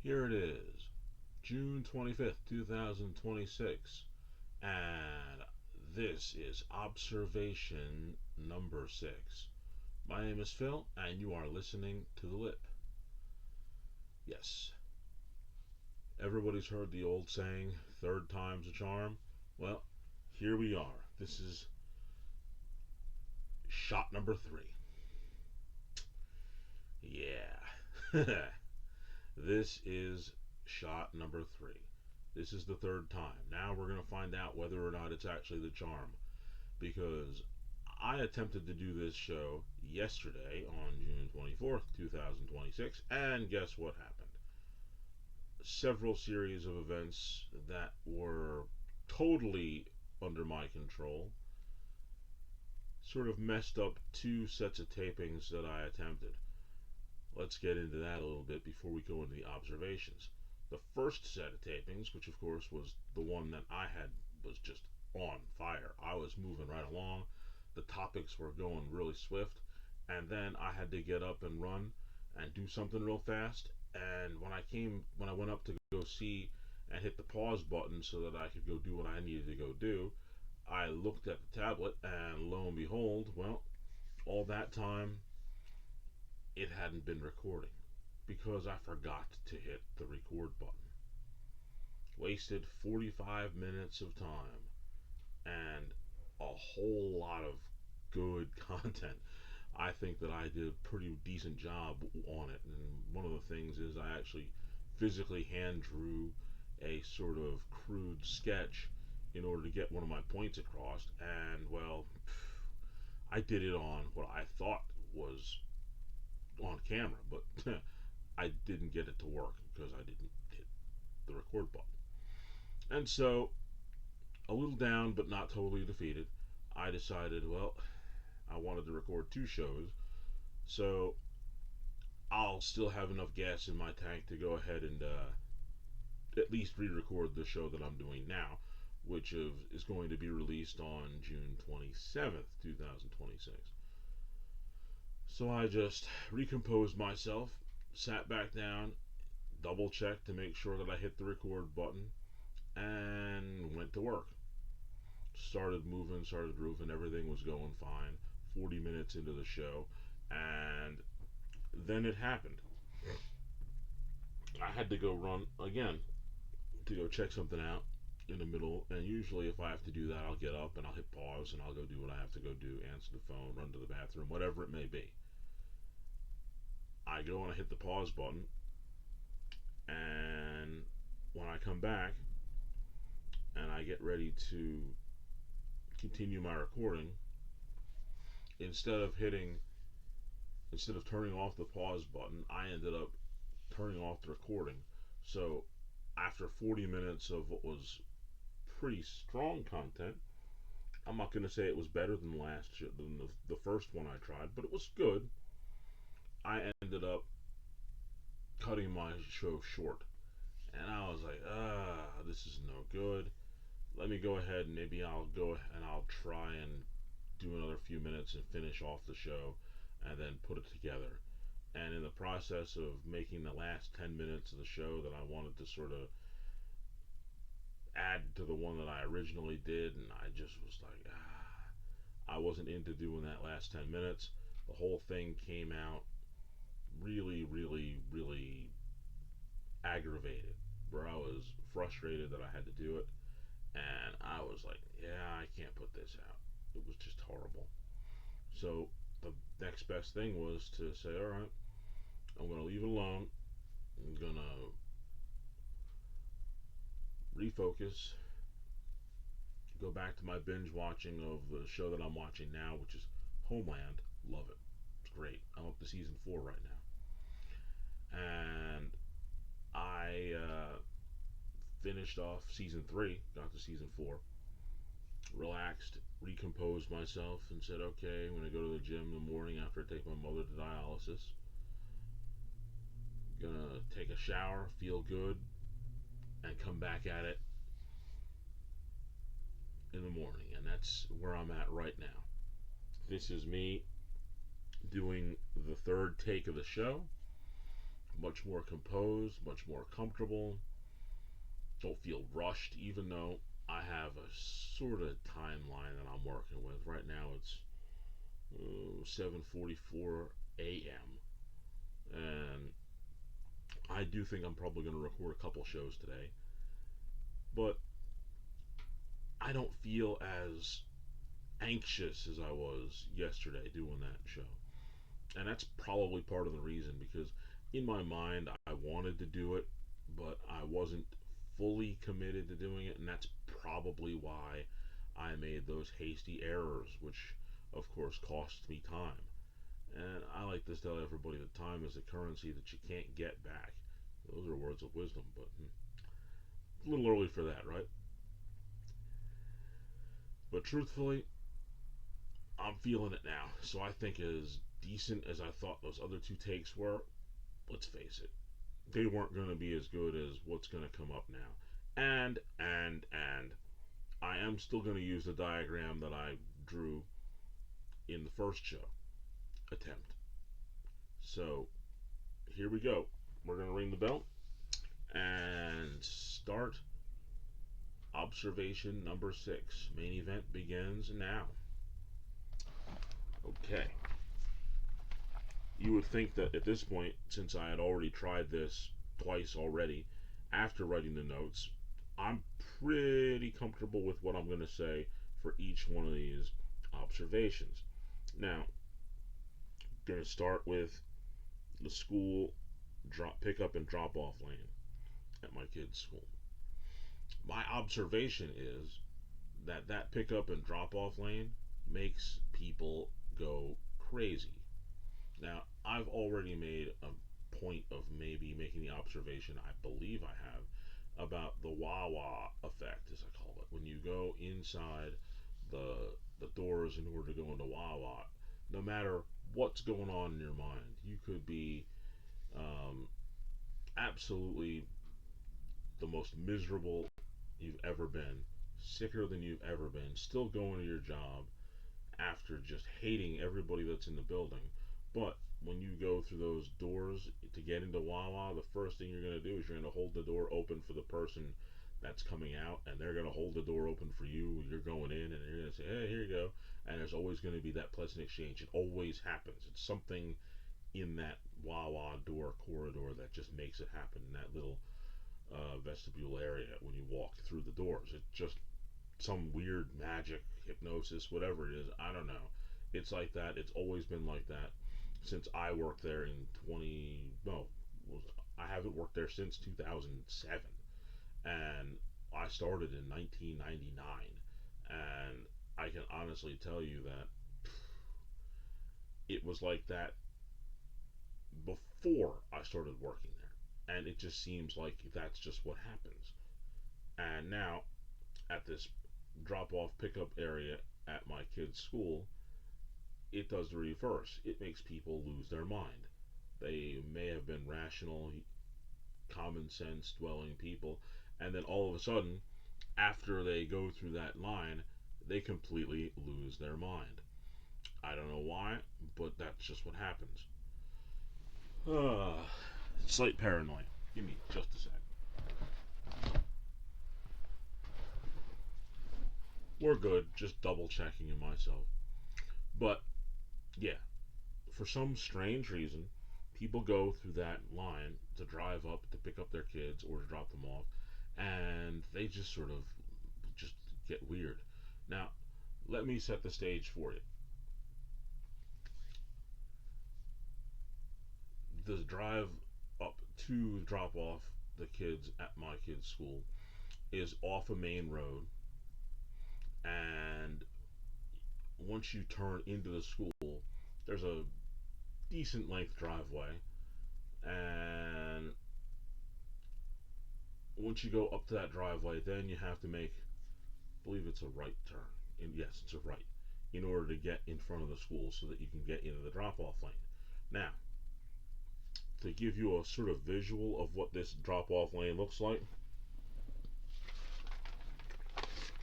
Here it is, June 25th, 2026, and this is observation number 6. My name is Phil, and you are listening to The Lip. Yes, everybody's heard the old saying, third time's a charm. Well, here we are. This is shot number 3. Yeah. This is shot number 3. This is the third time. Now we're going to find out whether or not it's actually the charm. Because I attempted to do this show yesterday on June 24th, 2026, and guess what happened? Several series of events that were totally under my control sort of messed up two sets of tapings that I attempted. Let's get into that a little bit before we go into the observations. The first set of tapings, which of course was the one that I had, was just on fire. I was moving right along. The topics were going really swift, and then I had to get up and run and do something real fast. And when I went up to go see and hit the pause button so that I could go do what I needed to go do, I looked at the tablet, and lo and behold, well, all that time it hadn't been recording because I forgot to hit the record button. Wasted 45 minutes of time and a whole lot of good content. I think that I did a pretty decent job on it. And one of the things is I actually physically hand drew a sort of crude sketch in order to get one of my points across. And, well, I did it on what I thought was on camera, but I didn't get it to work because I didn't hit the record button. And so, a little down but not totally defeated, I decided, well, I wanted to record 2 shows, so I'll still have enough gas in my tank to go ahead and at least re-record the show that I'm doing now, which is going to be released on June 27th, 2026. So I just recomposed myself, sat back down, double checked to make sure that I hit the record button, and went to work. Started moving, started grooving, everything was going fine. 40 minutes into the show, and then it happened. I had to go run again to go check something out in the middle, and usually if I have to do that, I'll get up and I'll hit pause and I'll go do what I have to go do, answer the phone, run to the bathroom, whatever it may be. I go and I hit the pause button, and when I come back and I get ready to continue my recording, instead of turning off the pause button, I ended up turning off the recording. So after 40 minutes of what was pretty strong content, I'm not going to say it was better than the first one I tried, but it was good. I ended up cutting my show short, and I was like, this is no good. Let me go ahead and maybe I'll go and I'll try and do another few minutes and finish off the show and then put it together. And in the process of making the last 10 minutes of the show that I wanted to sort of add to the one that I originally did, and I just was like, I wasn't into doing that last 10 minutes. The whole thing came out really, really, really aggravated, where I was frustrated that I had to do it, and I was like, yeah, I can't put this out. It was just horrible. So the next best thing was to say, all right, I'm going to leave it alone. I'm going to refocus, go back to my binge watching of the show that I'm watching now, which is Homeland. Love it. It's great. I'm up to season 4 right now. And I finished off season 3, got to season 4, relaxed, recomposed myself, and said, okay, I'm going to go to the gym in the morning after I take my mother to dialysis. Gonna take a shower, feel good, and come back at it in the morning. And that's where I'm at right now. This is me doing the third take of the show. much more composed, much more comfortable. Don't feel rushed, even though I have a sort of timeline that I'm working with. Right now it's 7:44 a.m. and I do think I'm probably going to record a couple shows today, but I don't feel as anxious as I was yesterday doing that show. And that's probably part of the reason because in my mind I wanted to do it, but I wasn't fully committed to doing it, and that's probably why I made those hasty errors, which of course cost me time. And I like to tell everybody that time is a currency that you can't get back. Those are words of wisdom, but a little early for that, right? But truthfully, I'm feeling it now. So I think as decent as I thought those other two takes were, let's face it, they weren't going to be as good as what's going to come up now. And I am still going to use the diagram that I drew in the first show attempt. So here we go. We're going to ring the bell and start observation number 6. Main event begins now. Okay. You would think that at this point, since I had already tried this twice already after writing the notes, I'm pretty comfortable with what I'm going to say for each one of these observations. Now, I'm going to start with the school pick up and drop off lane at my kid's school. My observation is that that pickup and drop off lane makes people go crazy. Now, I've already made a point of maybe making the observation, I believe I have, about the wah-wah effect, as I call it. When you go inside the doors in order to go into wah-wah, no matter what's going on in your mind, you could be um, absolutely the most miserable you've ever been, sicker than you've ever been, still going to your job after just hating everybody that's in the building. But when you go through those doors to get into Wawa, the first thing you're going to do is you're going to hold the door open for the person that's coming out, and they're going to hold the door open for you. You're going in, and you're going to say, hey, here you go. And there's always going to be that pleasant exchange. It always happens. It's something in that Wawa door corridor that just makes it happen in that little vestibule area when you walk through the doors. It's just some weird magic, hypnosis, whatever it is. I don't know. It's like that. It's always been like that since I worked there in 20. No, I haven't worked there since 2007, and I started in 1999. And I can honestly tell you that it was like that before I started working there, and it just seems like that's just what happens. And now at this drop off pickup area at my kid's school, it does the reverse. It makes people lose their mind. They may have been rational, common sense dwelling people, and then all of a sudden, after they go through that line, they completely lose their mind. I don't know why, but that's just what happens. Slight paranoia. Give me just a sec. We're good, just double checking in myself. But yeah, for some strange reason, people go through that line to drive up to pick up their kids or to drop them off, and they just sort of just get weird. Now, let me set the stage for you. The drive up to drop off the kids at my kid's school is off a main road, and once you turn into the school, there's a decent length driveway, and once you go up to that driveway, then you have to make, I believe it's a right turn. And yes, it's a right in order to get in front of the school so that you can get into the drop off lane. Now, to give you a sort of visual of what this drop off lane looks like,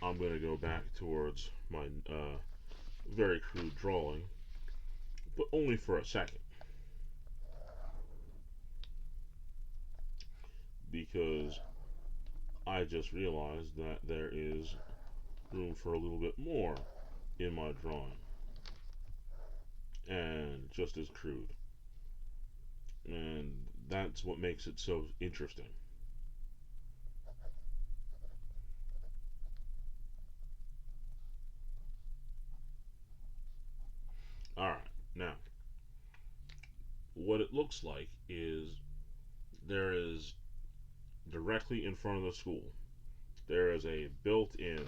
I'm going to go back towards my very crude drawing, but only for a second. because I just realized that there is room for a little bit more in my drawing, and just as crude. And that's what makes it so interesting. Alright, now, what it looks like is there is directly in front of the school, there is a built in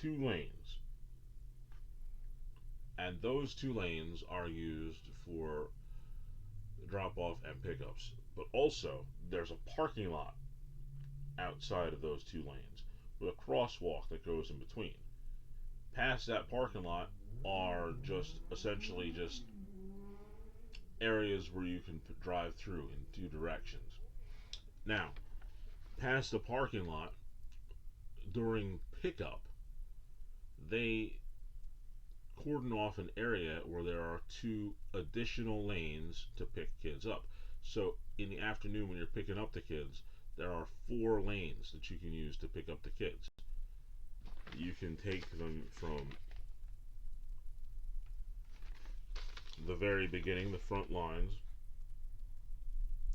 2 lanes, and those 2 lanes are used for drop off and pickups. But also, there's a parking lot outside of those 2 lanes with a crosswalk that goes in between. Past that parking lot are just essentially just areas where you can drive through in 2 directions. Now, past the parking lot during pickup, they cordon off an area where there are 2 additional lanes to pick kids up. So in the afternoon when you're picking up the kids, there are 4 lanes that you can use to pick up the kids. You can take them from the very beginning, the front lines.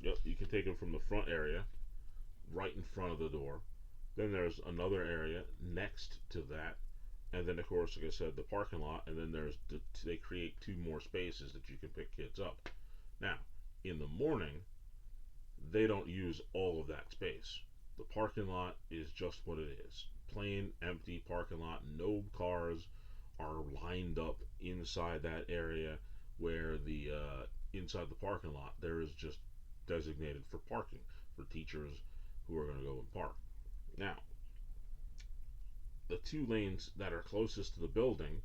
Yep, you can take them from the front area, right in front of the door. Then there's another area next to that, and then of course, like I said, the parking lot. And then they create 2 more spaces that you can pick kids up. Now, in the morning, they don't use all of that space. The parking lot is just what it is. Plain empty parking lot. No cars are lined up inside that area where the inside the parking lot there is just designated for parking for teachers who are going to go and park. Now, the 2 lanes that are closest to the building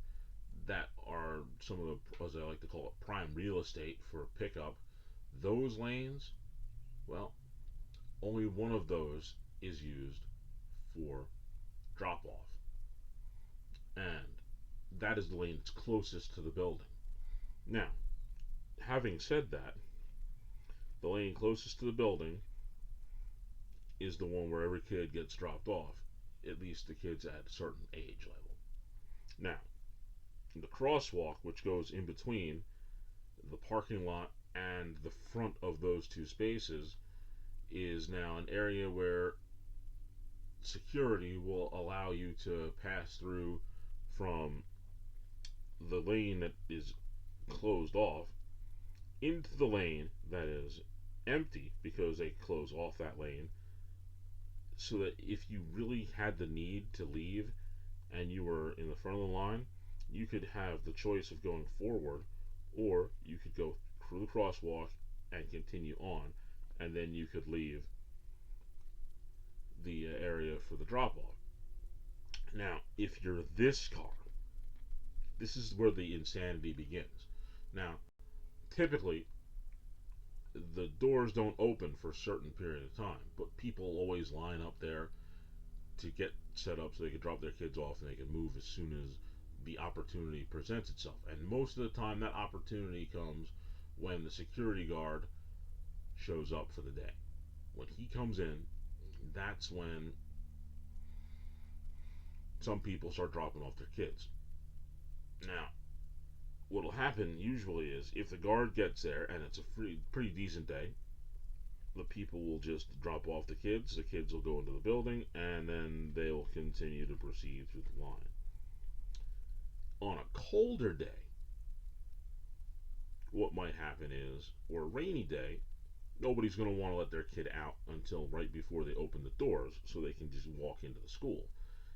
that are some of the, as I like to call it, prime real estate for pickup, those lanes, well, only one of those is used for drop off. And that is the lane that's closest to the building. Now, having said that, the lane closest to the building is the one where every kid gets dropped off, at least the kids at a certain age level. Now, the crosswalk, which goes in between the parking lot and the front of those 2 spaces, is now an area where security will allow you to pass through from the lane that is closed off into the lane that is empty because they close off that lane, so that if you really had the need to leave and you were in the front of the line, you could have the choice of going forward, or you could go through the crosswalk and continue on, and then you could leave the area for the drop off. Now, if you're this car, this is where the insanity begins. Now, typically, the doors don't open for a certain period of time, but people always line up there to get set up so they can drop their kids off and they can move as soon as the opportunity presents itself. And most of the time, that opportunity comes when the security guard shows up for the day. When he comes in, that's when some people start dropping off their kids. Now, what'll happen usually is if the guard gets there and it's a pretty decent day, the people will just drop off the kids will go into the building, and then they'll continue to proceed through the line. On a colder day, what might happen is, or a rainy day, nobody's going to want to let their kid out until right before they open the doors so they can just walk into the school.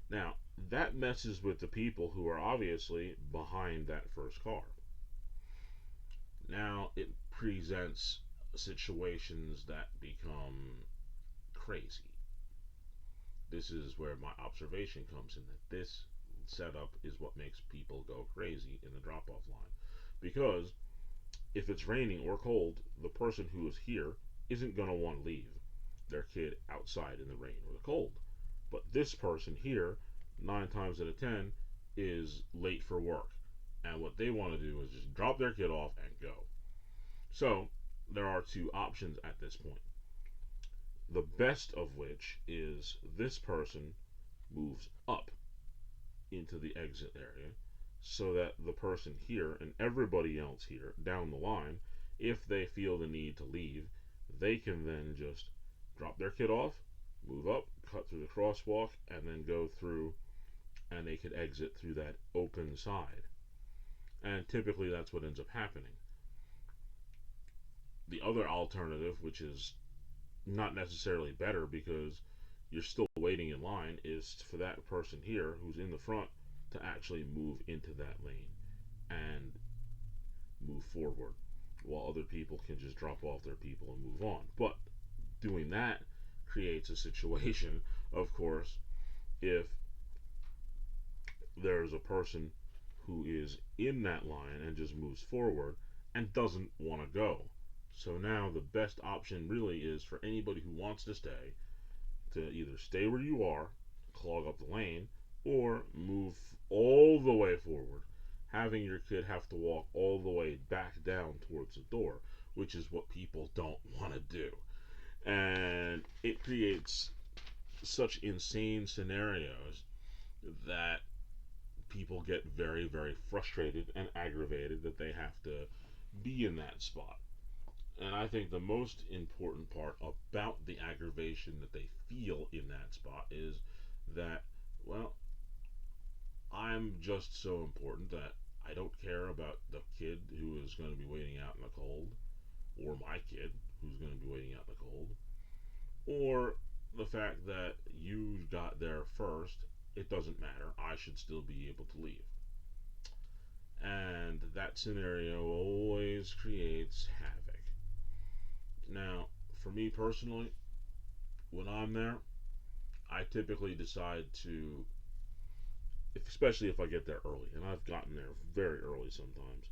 Now, that messes with the people who are obviously behind that first car. Now, it presents situations that become crazy. This is where my observation comes in, that this setup is what makes people go crazy in the drop off line. Because if it's raining or cold, the person who is here isn't going to want to leave their kid outside in the rain or the cold. But this person here, 9 times out of 10, is late for work. And what they want to do is just drop their kid off and go. So, there are two options at this point. The best of which is this person moves up into the exit area so that the person here and everybody else here down the line, if they feel the need to leave, they can then just drop their kid off, move up, cut through the crosswalk, and then go through, and they could exit through that open side. And typically that's what ends up happening. The other alternative, which is not necessarily better because you're still waiting in line, is for that person here who's in the front to actually move into that lane and move forward while other people can just drop off their people and move on. But doing that creates a situation, of course, if there's a person who is in that line and just moves forward and doesn't want to go. So now the best option really is for anybody who wants to stay to either stay where you are, clog up the lane, or move all the way forward, having your kid have to walk all the way back down towards the door, which is what people don't want to do. And it creates such insane scenarios that people get very, very frustrated and aggravated that they have to be in that spot. And I think the most important part about the aggravation that they feel in that spot is that, well, I'm just so important that I don't care about the kid who is going to be waiting out in the cold, or my kid who's going to be waiting out in the cold, or the fact that you got there first. It doesn't matter. I should still be able to leave. And that scenario always creates havoc. Now, for me personally, when I'm there, I typically decide to, especially if I get there early, and I've gotten there very early sometimes,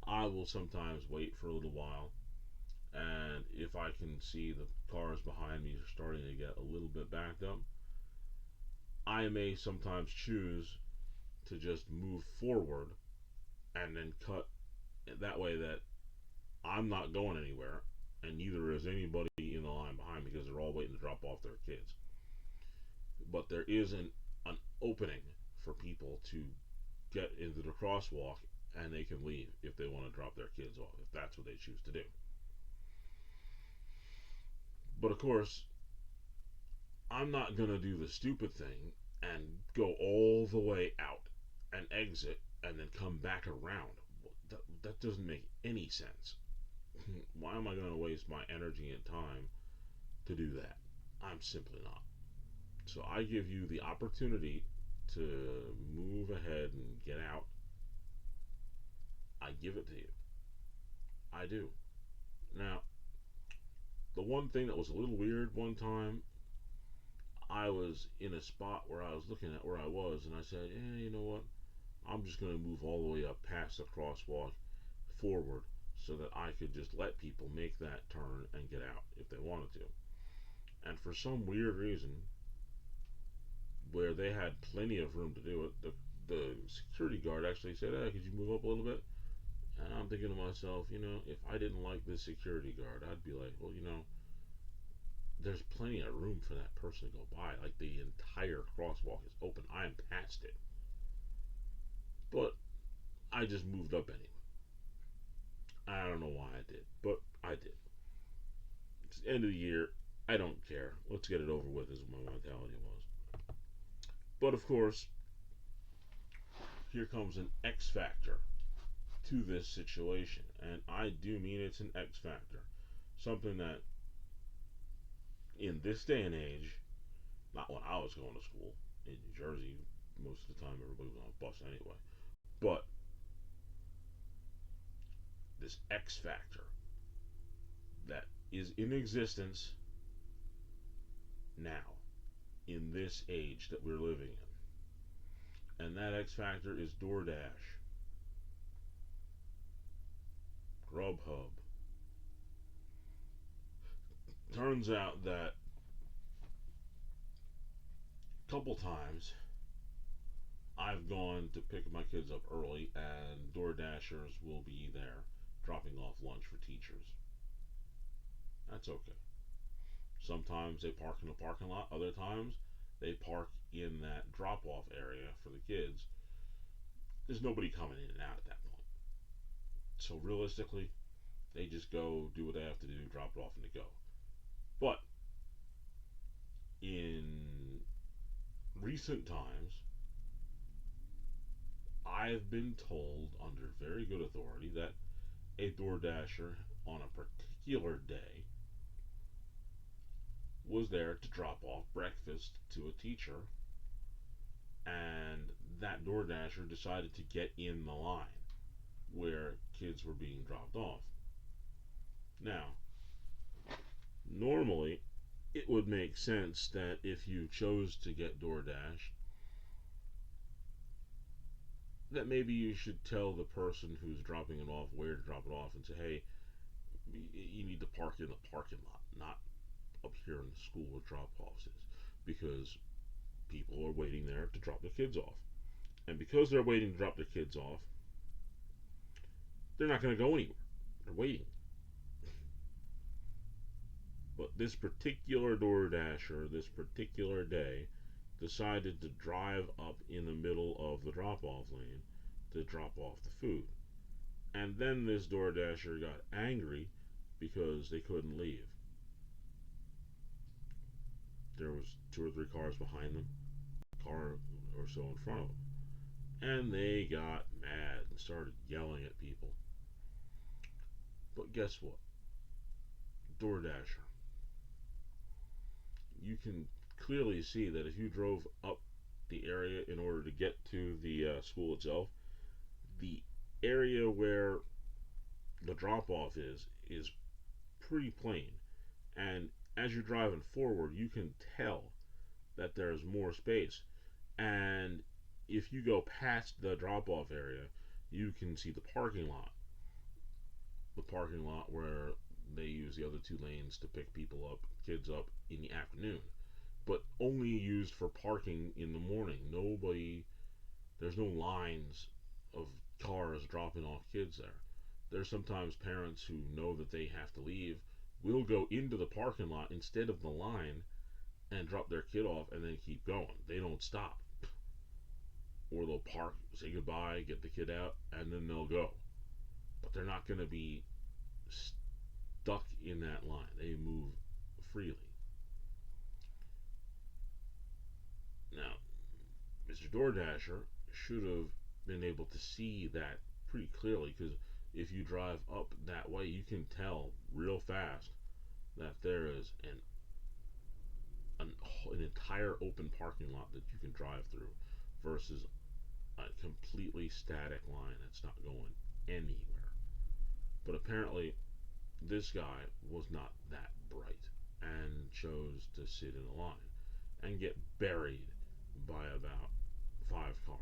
I will sometimes wait for a little while. And if I can see the cars behind me are starting to get a little bit backed up, I may sometimes choose to just move forward and then cut that way that I'm not going anywhere, and neither is anybody in the line behind me because they're all waiting to drop off their kids. But there is an opening for people to get into the crosswalk and they can leave if they want to drop their kids off, if that's what they choose to do. But of course, I'm not going to do the stupid thing and go all the way out and exit and then come back around. That doesn't make any sense. Why am I going to waste my energy and time to do that? I'm simply not. So I give you the opportunity to move ahead and get out. I give it to you. I do. Now, the one thing that was a little weird one time, I was in a spot where I was looking at where I was, and I said, you know what? I'm just going to move all the way up past the crosswalk forward so that I could just let people make that turn and get out if they wanted to. And for some weird reason, where they had plenty of room to do it, the security guard actually said, could you move up a little bit? And I'm thinking to myself, if I didn't like this security guard, I'd be like, well, there's plenty of room for that person to go by. Like, the entire crosswalk is open. I'm past it. But I just moved up anyway. I don't know why I did, but I did. It's the end of the year. I don't care. Let's get it over with, is what my mentality was. But of course, here comes an X factor to this situation. And I do mean it's an X factor. Something that, in this day and age, not when I was going to school in New Jersey, most of the time everybody was on a bus anyway, but this X factor that is in existence now, in this age that we're living in. And that X factor is DoorDash, Grubhub. Turns out that a couple times I've gone to pick my kids up early, and DoorDashers will be there dropping off lunch for teachers. That's okay. Sometimes they park in the parking lot, other times they park in that drop off area for the kids. There's nobody coming in and out at that point. So realistically, they just go do what they have to do, drop it off, and they go. But in recent times, I've been told under very good authority that a DoorDasher on a particular day was there to drop off breakfast to a teacher, and that DoorDasher decided to get in the line where kids were being dropped off. Now, normally, it would make sense that if you chose to get DoorDash, that maybe you should tell the person who's dropping it off where to drop it off and say, hey, you need to park in the parking lot, not up here in the school where drop offs is, because people are waiting there to drop their kids off. And because they're waiting to drop their kids off, they're not going to go anywhere. They're waiting. But this particular DoorDasher, this particular day, decided to drive up in the middle of the drop off lane to drop off the food. And then this DoorDasher got angry because they couldn't leave. There was two or three cars behind them, a car or so in front of them. And they got mad and started yelling at people. But guess what? DoorDasher. You can clearly see that if you drove up the area in order to get to the school itself, the area where the drop off is pretty plain. And as you're driving forward, you can tell that there's more space. And if you go past the drop off area, you can see the parking lot. The parking lot where they use the other two lanes to pick people up, kids up in the afternoon. But only used for parking in the morning. There's no lines of cars dropping off kids there. There's sometimes parents who know that they have to leave will go into the parking lot instead of the line and drop their kid off and then keep going. They don't stop. Or they'll park, say goodbye, get the kid out, and then they'll go. But they're not going to be stuck in that line. They move freely. Now, Mr. DoorDasher should have been able to see that pretty clearly, because if you drive up that way, you can tell real fast that there is an entire open parking lot that you can drive through versus a completely static line that's not going anywhere. But apparently, this guy was not that bright and chose to sit in a line and get buried by about 5 cars.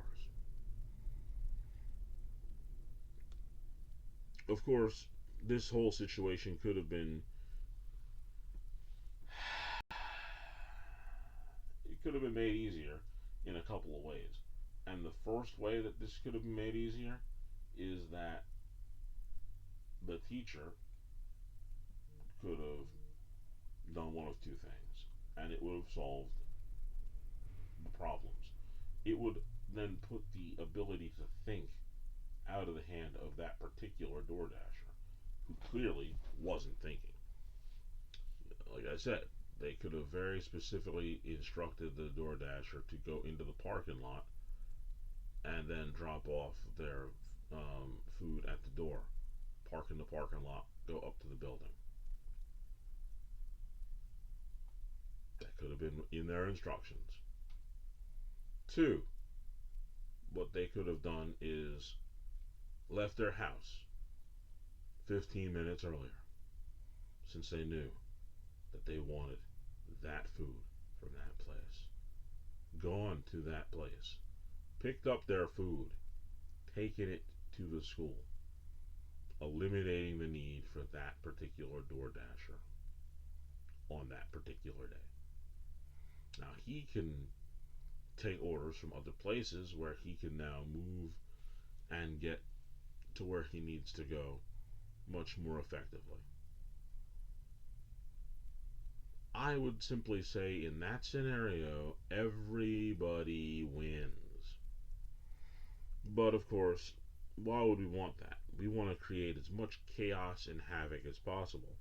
Of course, this whole situation could have been it could have been made easier in a couple of ways. And the first way that this could have been made easier is that the teacher could have done one of two things, and it would have solved the problems. It would then put the ability to think out of the hand of that particular DoorDasher, who clearly wasn't thinking. Like I said, they could have very specifically instructed the DoorDasher to go into the parking lot and then drop off their food at the door, park in the parking lot, go up to the building. That could have been in their instructions. Two, what they could have done is left their house 15 minutes earlier, since they knew that they wanted that food from that place. Gone to that place, picked up their food, taken it to the school, eliminating the need for that particular DoorDasher on that particular day. Now he can take orders from other places where he can now move and get to where he needs to go much more effectively. I would simply say in that scenario, everybody wins. But of course, why would we want that? We want to create as much chaos and havoc as possible.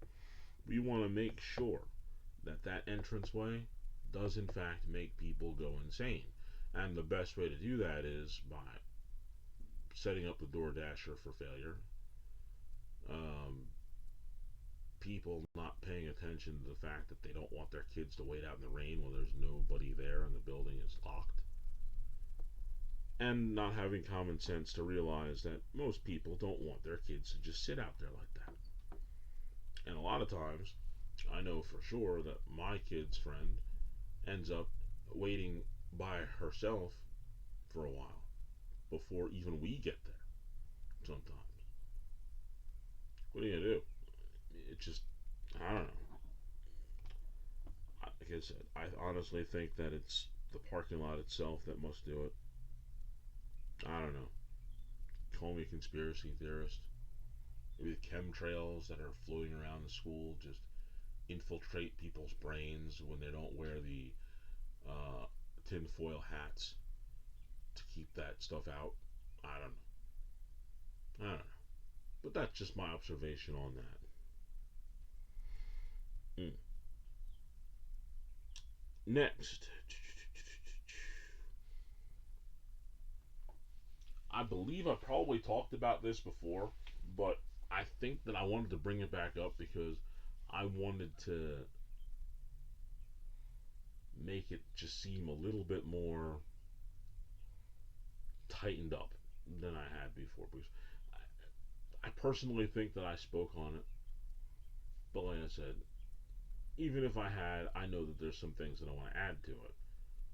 We want to make sure that that entranceway does in fact make people go insane. And the best way to do that is by setting up the door dasher for failure, um, people not paying attention to the fact that they don't want their kids to wait out in the rain when there's nobody there and the building is locked, and not having common sense to realize that most people don't want their kids to just sit out there like that. And a lot of times, I know for sure that my kid's friend ends up waiting by herself for a while before even we get there sometimes. What are you going to do? It just, I don't know. Like I said, I honestly think that it's the parking lot itself that must do it. I don't know. Call me a conspiracy theorist. Maybe the chemtrails that are floating around the school just infiltrate people's brains when they don't wear the uh, tinfoil hats to keep that stuff out. I don't know. I don't know. But that's just my observation on that. Mm. Next, I believe I probably talked about this before, but I think that I wanted to bring it back up because I wanted to make it just seem a little bit more tightened up than I had before. Because I personally think that I spoke on it, but like I said, even if I had, I know that there's some things that I want to add to it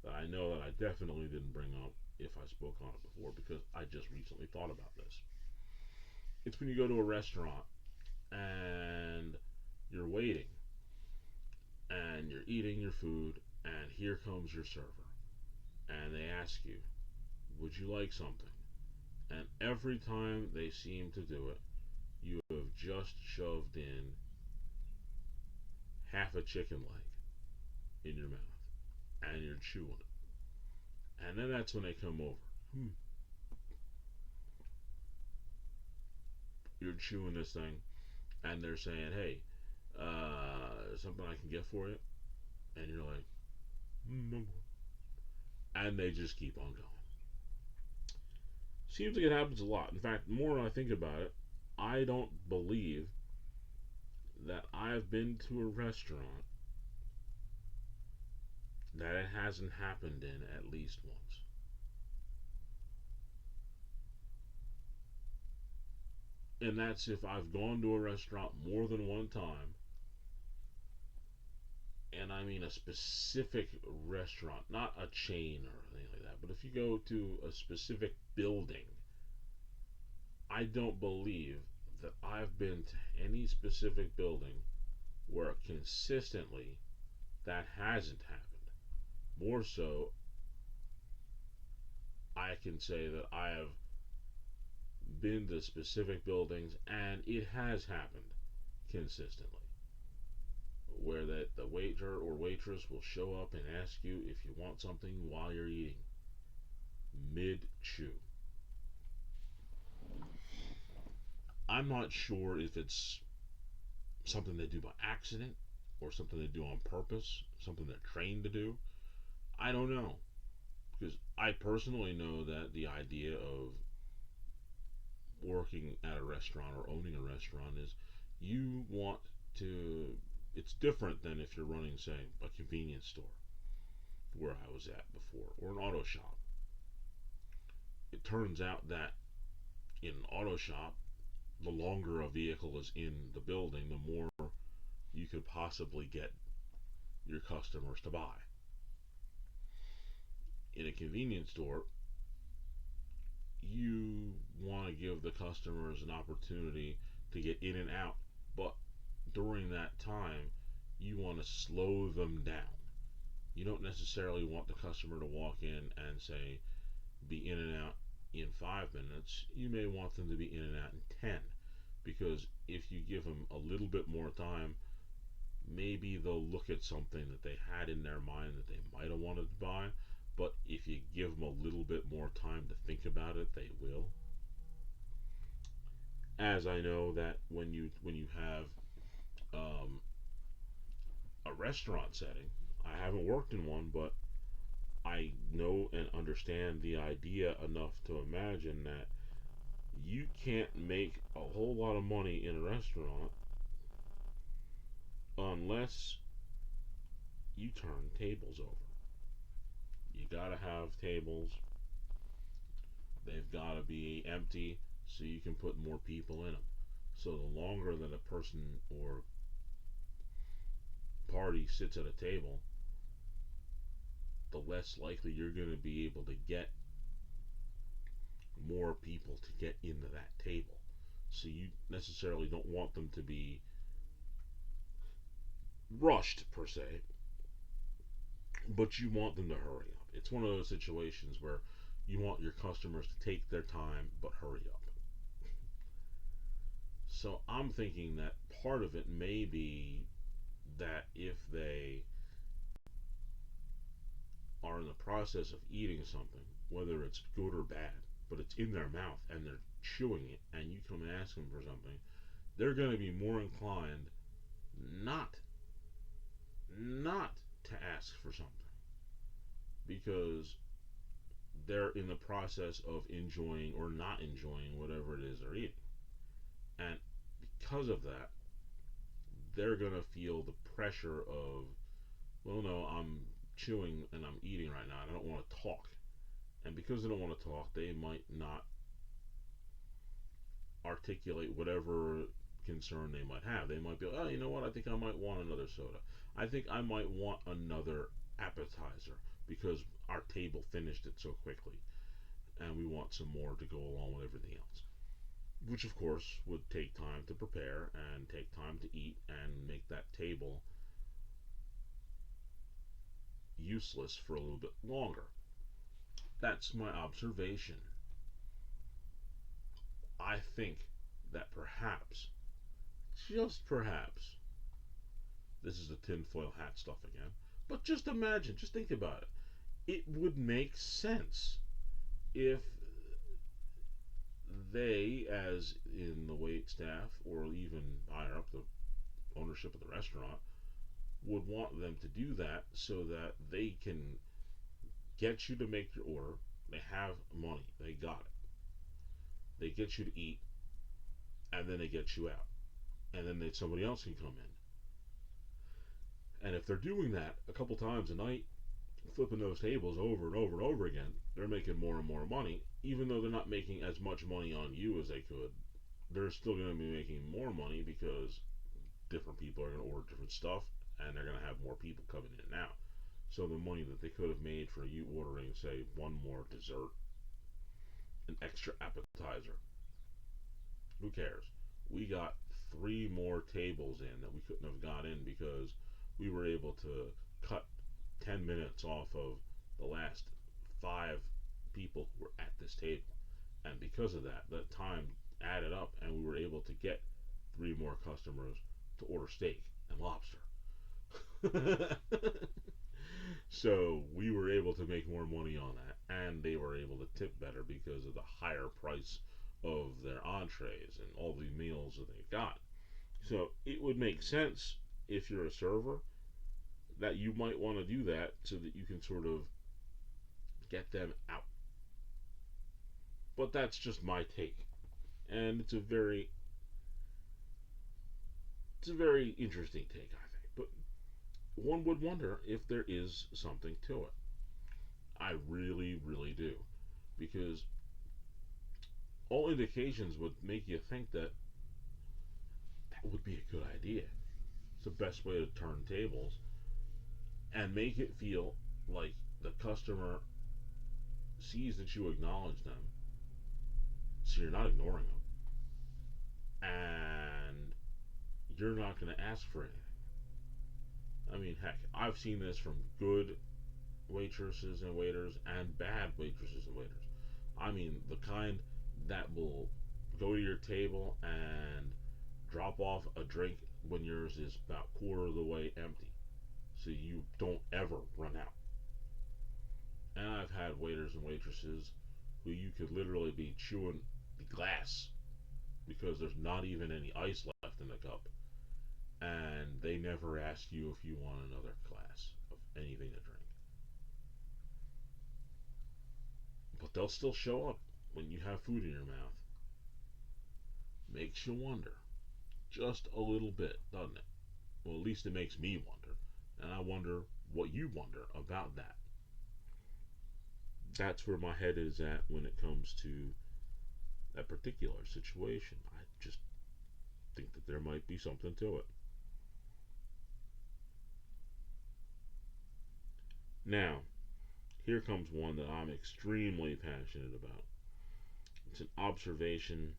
that I know that I definitely didn't bring up if I spoke on it before because I just recently thought about this. It's when you go to a restaurant and you're waiting and you're eating your food and here comes your server and they ask you, would you like something? And every time they seem to do it, you have just shoved in half a chicken leg in your mouth and you're chewing it. And then that's when they come over. You're chewing this thing and they're saying, hey, something I can get for you? And you're like, no. And they just keep on going. Seems like it happens a lot. In fact, the more I think about it, I don't believe that I've been to a restaurant that it hasn't happened in at least once. And that's if I've gone to a restaurant more than one time, and I mean a specific restaurant, not a chain or anything like that, but if you go to a specific building, I don't believe that I've been to any specific building where consistently that hasn't happened. More so, I can say that I have been to specific buildings and it has happened consistently. Where that the waiter or waitress will show up and ask you if you want something while you're eating, mid chew. I'm not sure if it's something they do by accident or something they do on purpose, something they're trained to do. I don't know. Because I personally know that the idea of working at a restaurant or owning a restaurant is you want to. It's different than if you're running, say, a convenience store where I was at before or an auto shop. It turns out that in an auto shop, the longer a vehicle is in the building, the more you could possibly get your customers to buy. In a convenience store, you want to give the customers an opportunity to get in and out, but during that time, you want to slow them down. You don't necessarily want the customer to walk in and say, be in and out in 5 minutes. You may want them to be in and out in 10. Because if you give them a little bit more time, maybe they'll look at something that they had in their mind that they might have wanted to buy, but if you give them a little bit more time to think about it, they will. As I know that when you have um, a restaurant setting, I haven't worked in one, but I know and understand the idea enough to imagine that you can't make a whole lot of money in a restaurant unless you turn tables over. You gotta have tables. They've gotta be empty so you can put more people in them. So the longer that a person or party sits at a table, the less likely you're going to be able to get more people to get into that table. So you necessarily don't want them to be rushed per se, but you want them to hurry up. It's one of those situations where you want your customers to take their time but hurry up. So I'm thinking that part of it may be that if they are in the process of eating something, whether it's good or bad, but it's in their mouth and they're chewing it, and you come and ask them for something, they're going to be more inclined not not to ask for something because they're in the process of enjoying or not enjoying whatever it is they're eating. And because of that, they're going to feel the pressure of, well, no, I'm chewing and I'm eating right now and I don't want to talk. And because they don't want to talk, they might not articulate whatever concern they might have. They might be, oh, you know what? I think I might want another soda. I think I might want another appetizer because our table finished it so quickly and we want some more to go along with everything else. Which, of course, would take time to prepare and take time to eat and make that table useless for a little bit longer. That's my observation. I think that perhaps, just perhaps, this is the tinfoil hat stuff again, but just imagine, just think about it. It would make sense if they, as in the wait staff or even higher up the ownership of the restaurant, would want them to do that so that they can get you to make your order. They have money, they got it. They get you to eat, and then they get you out, and then somebody else can come in. And if they're doing that a couple times a night, flipping those tables over and over and over again, they're making more and more money. Even though they're not making as much money on you as they could, they're still going to be making more money because different people are going to order different stuff, and they're going to have more people coming in now. So the money that they could have made for you ordering, say, one more dessert, an extra appetizer, who cares? We got three more tables in that we couldn't have got in because we were able to cut 10 minutes off of the last five people who were at this table. And because of that, the time added up and we were able to get three more customers to order steak and lobster. So we were able to make more money on that, and they were able to tip better because of the higher price of their entrees and all the meals that they got. So it would make sense if you're a server that you might want to do that so that you can sort of get them out. But that's just my take, and it's a very interesting take, I think. But one would wonder if there is something to it. I really, really do, because all indications would make you think that that would be a good idea. It's the best way to turn tables and make it feel like the customer sees that you acknowledge them, so you're not ignoring them, and you're not going to ask for anything. I mean, heck, I've seen this from good waitresses and waiters and bad waitresses and waiters. I mean, the kind that will go to your table and drop off a drink when yours is about quarter of the way empty, so you don't ever run out. And I've had waiters and waitresses who you could literally be chewing the glass because there's not even any ice left in the cup, and they never ask you if you want another glass of anything to drink. But they'll still show up when you have food in your mouth. Makes you wonder. Just a little bit, doesn't it? Well, at least it makes me wonder. And I wonder what you wonder about that. That's where my head is at when it comes to that particular situation. I just think that there might be something to it. Now, here comes one that I'm extremely passionate about. It's an observation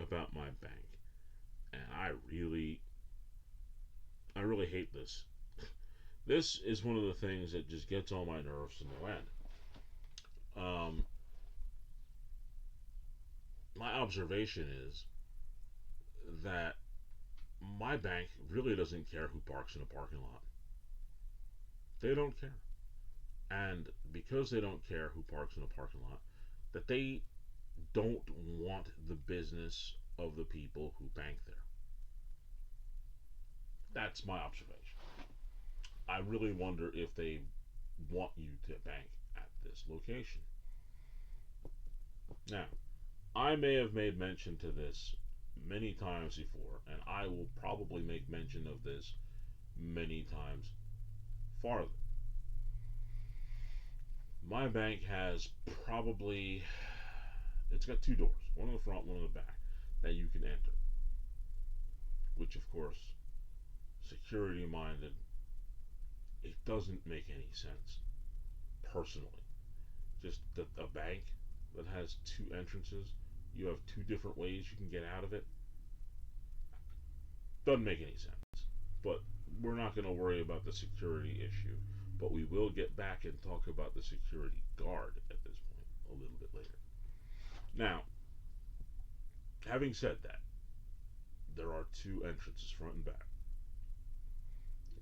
about my bank. And I really hate this. This is one of the things that just gets on my nerves to no end. Um, my observation is that my bank really doesn't care who parks in a parking lot. They don't care. And because they don't care who parks in a parking lot, that they don't want the business of the people who bank there. That's my observation. I really wonder if they want you to bank at this location. Now, I may have made mention to this many times before, and I will probably make mention of this many times farther. My bank has probably, it's got two doors, one in the front, one in the back, that you can enter. Which, of course, security minded, it doesn't make any sense, personally. Just that a bank that has two entrances, you have two different ways you can get out of it, doesn't make any sense. But we're not going to worry about the security issue. But we will get back and talk about the security guard at this point a little bit later. Now, having said that, there are two entrances, front and back.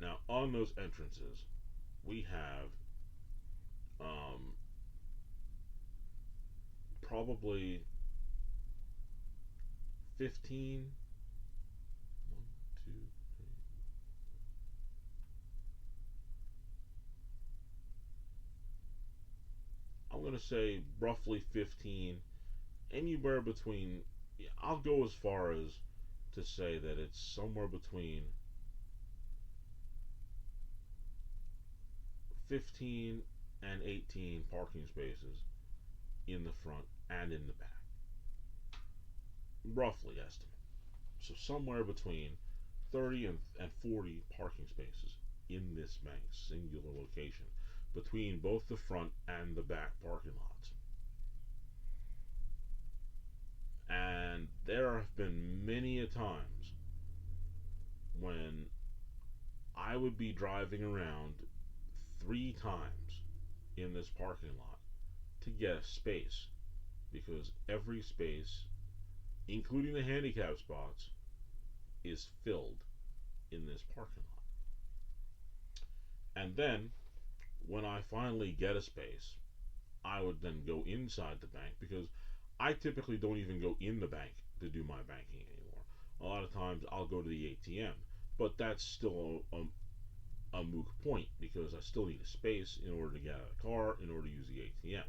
Now, on those entrances, we have probably 15, 1, 2, 3, I'm going to say roughly 15, anywhere between, I'll go as far as to say that it's somewhere between 15 and 18 parking spaces in the front and in the back. Roughly estimate. So somewhere between 30 and 40 parking spaces in this bank's singular location between both the front and the back parking lots. And there have been many a times when I would be driving around 3 times in this parking lot to get a space, because every space, including the handicap spots, is filled in this parking lot. And then, when I finally get a space, I would then go inside the bank, because I typically don't even go in the bank to do my banking anymore. A lot of times I'll go to the ATM, but that's still a moot point, because I still need a space in order to get out of the car, in order to use the ATM.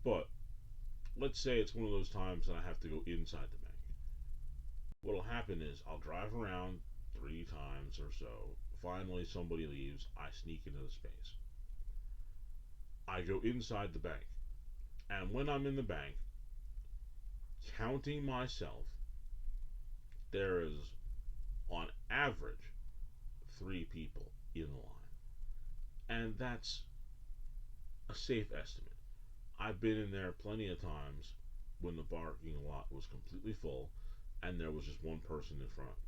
But let's say it's one of those times that I have to go inside the bank. What'll happen is I'll drive around 3 times or so. Finally, somebody leaves. I sneak into the space. I go inside the bank. And when I'm in the bank, counting myself, there is, on average, 3 people in the line. And that's a safe estimate. I've been in there plenty of times when the parking lot was completely full and there was just one person in front of me.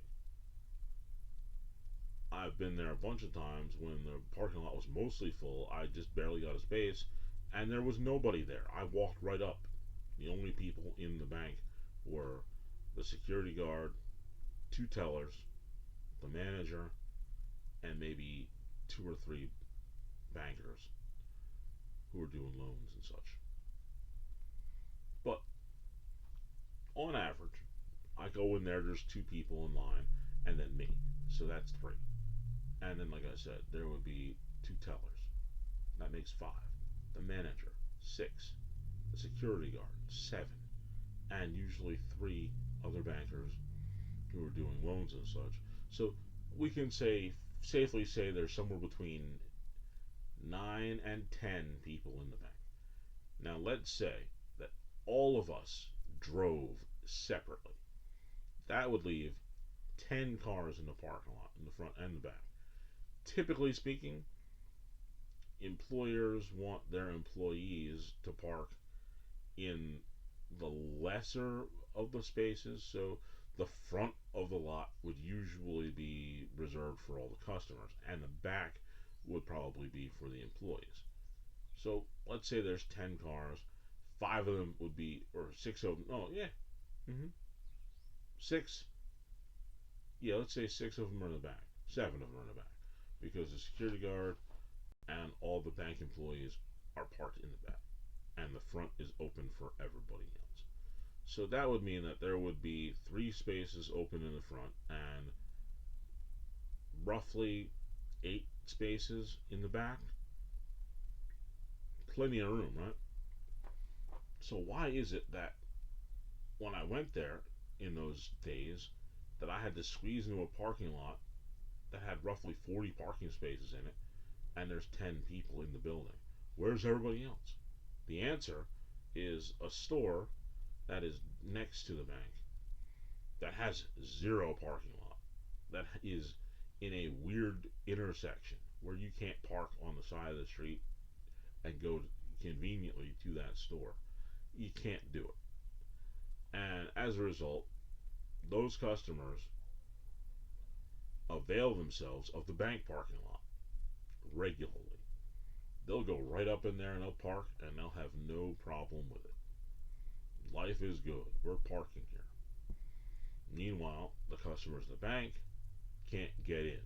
I've been there a bunch of times when the parking lot was mostly full, I just barely got a space, and there was nobody there. I walked right up. The only people in the bank were the security guard, 2 tellers, the manager, and maybe two or three bankers who are doing loans and such. But on average, I go in there, there's two people in line, and then me. So that's three. And then, like I said, there would be two tellers. That makes five. The manager, six. The security guard, seven. And usually three other bankers who are doing loans and such. So we can safely say there's somewhere between 9 and 10 people in the bank. Now let's say that all of us drove separately. That would leave 10 cars in the parking lot, in the front and the back. Typically speaking, employers want their employees to park in the lesser of the spaces, so the front of the lot would usually be reserved for all the customers, and the back would probably be for the employees. So let's say there's 10 cars, five of them would be, or six of them, oh yeah, mm-hmm, six, yeah, let's say six of them are in the back, seven of them are in the back, because the security guard and all the bank employees are parked in the back, and the front is open for everybody else. So that would mean that there would be three spaces open in the front and roughly 8 spaces in the back. Plenty of room, right? So why is it that when I went there in those days that I had to squeeze into a parking lot that had roughly 40 parking spaces in it and there's 10 people in the building? Where's everybody else? The answer is a store that is next to the bank that has zero parking lot, that is in a weird intersection where you can't park on the side of the street and go conveniently to that store. You can't do it. And as a result, those customers avail themselves of the bank parking lot regularly. They'll go right up in there and they'll park and they'll have no problem with it. Life is good. We're parking here. Meanwhile, the customers at the bank can't get in.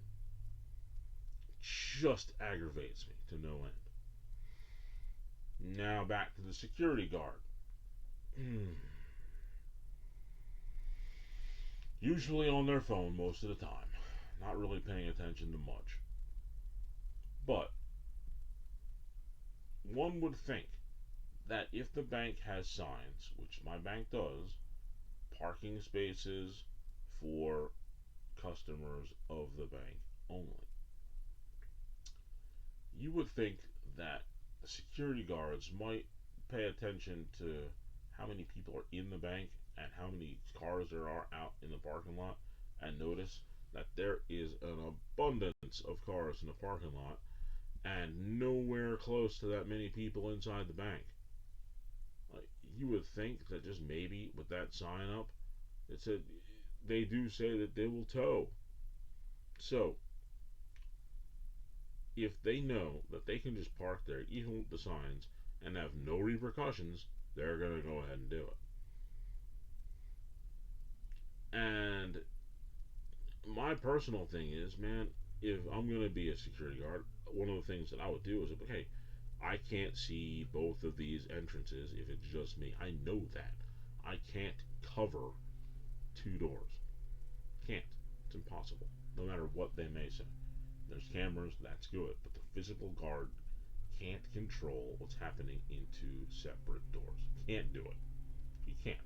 Just aggravates me to no end. Now back to the security guard. Usually on their phone most of the time. Not really paying attention to much. But one would think that if the bank has signs, which my bank does, parking spaces for customers of the bank only, you would think that the security guards might pay attention to how many people are in the bank and how many cars there are out in the parking lot and notice that there is an abundance of cars in the parking lot and nowhere close to that many people inside the bank. Like, you would think that just maybe with that sign up, it said they do say that they will tow. So, if they know that they can just park there, even with the signs, and have no repercussions, they're going to go ahead and do it. And my personal thing is, man, if I'm going to be a security guard, one of the things that I would do is, hey, I can't see both of these entrances if it's just me. I know that. I can't cover two doors. Can't. It's impossible. No matter what they may say. There's cameras, that's good. But the physical guard can't control what's happening in two separate doors. Can't do it. You can't.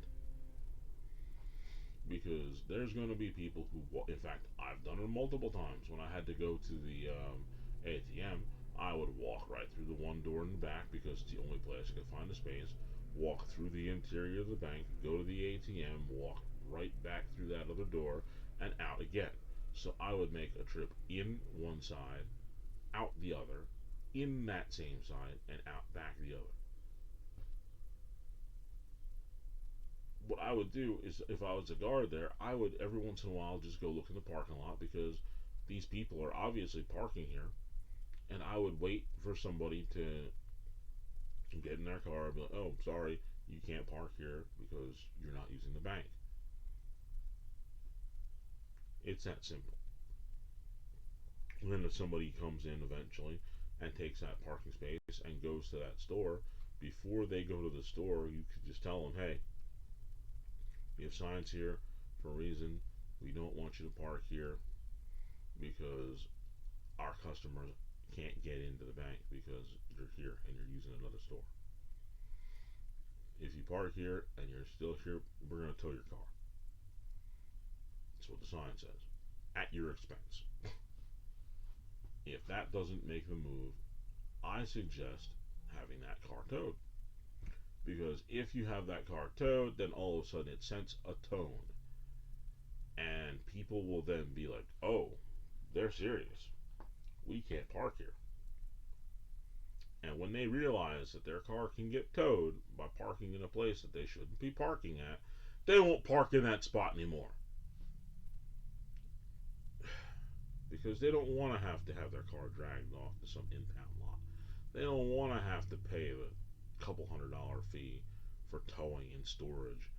Because there's going to be people who, in fact, I've done it multiple times. When I had to go to the ATM, I would walk right through the one door in the back because it's the only place I could find a space. Walk through the interior of the bank, go to the ATM, walk right back through that other door, and out again. So I would make a trip in one side, out the other, in that same side, and out back the other. What I would do is, if I was a guard there, I would every once in a while just go look in the parking lot because these people are obviously parking here, and I would wait for somebody to get in their car and be like, oh, sorry, you can't park here because you're not using the bank. It's that simple. And then if somebody comes in eventually and takes that parking space and goes to that store, before they go to the store, you could just tell them, hey, we have signs here for a reason. We don't want you to park here because our customers can't get into the bank because you're here and you're using another store. If you park here and you're still here, we're going to tow your car. That's what the sign says. At your expense. If that doesn't make the move, I suggest having that car towed. Because if you have that car towed, then all of a sudden it sets a tone. And people will then be like, oh, they're serious. We can't park here. And when they realize that their car can get towed by parking in a place that they shouldn't be parking at, they won't park in that spot anymore. Because they don't want to have their car dragged off to some impound lot. They don't want to have to pay the couple $100 fee for towing and storage.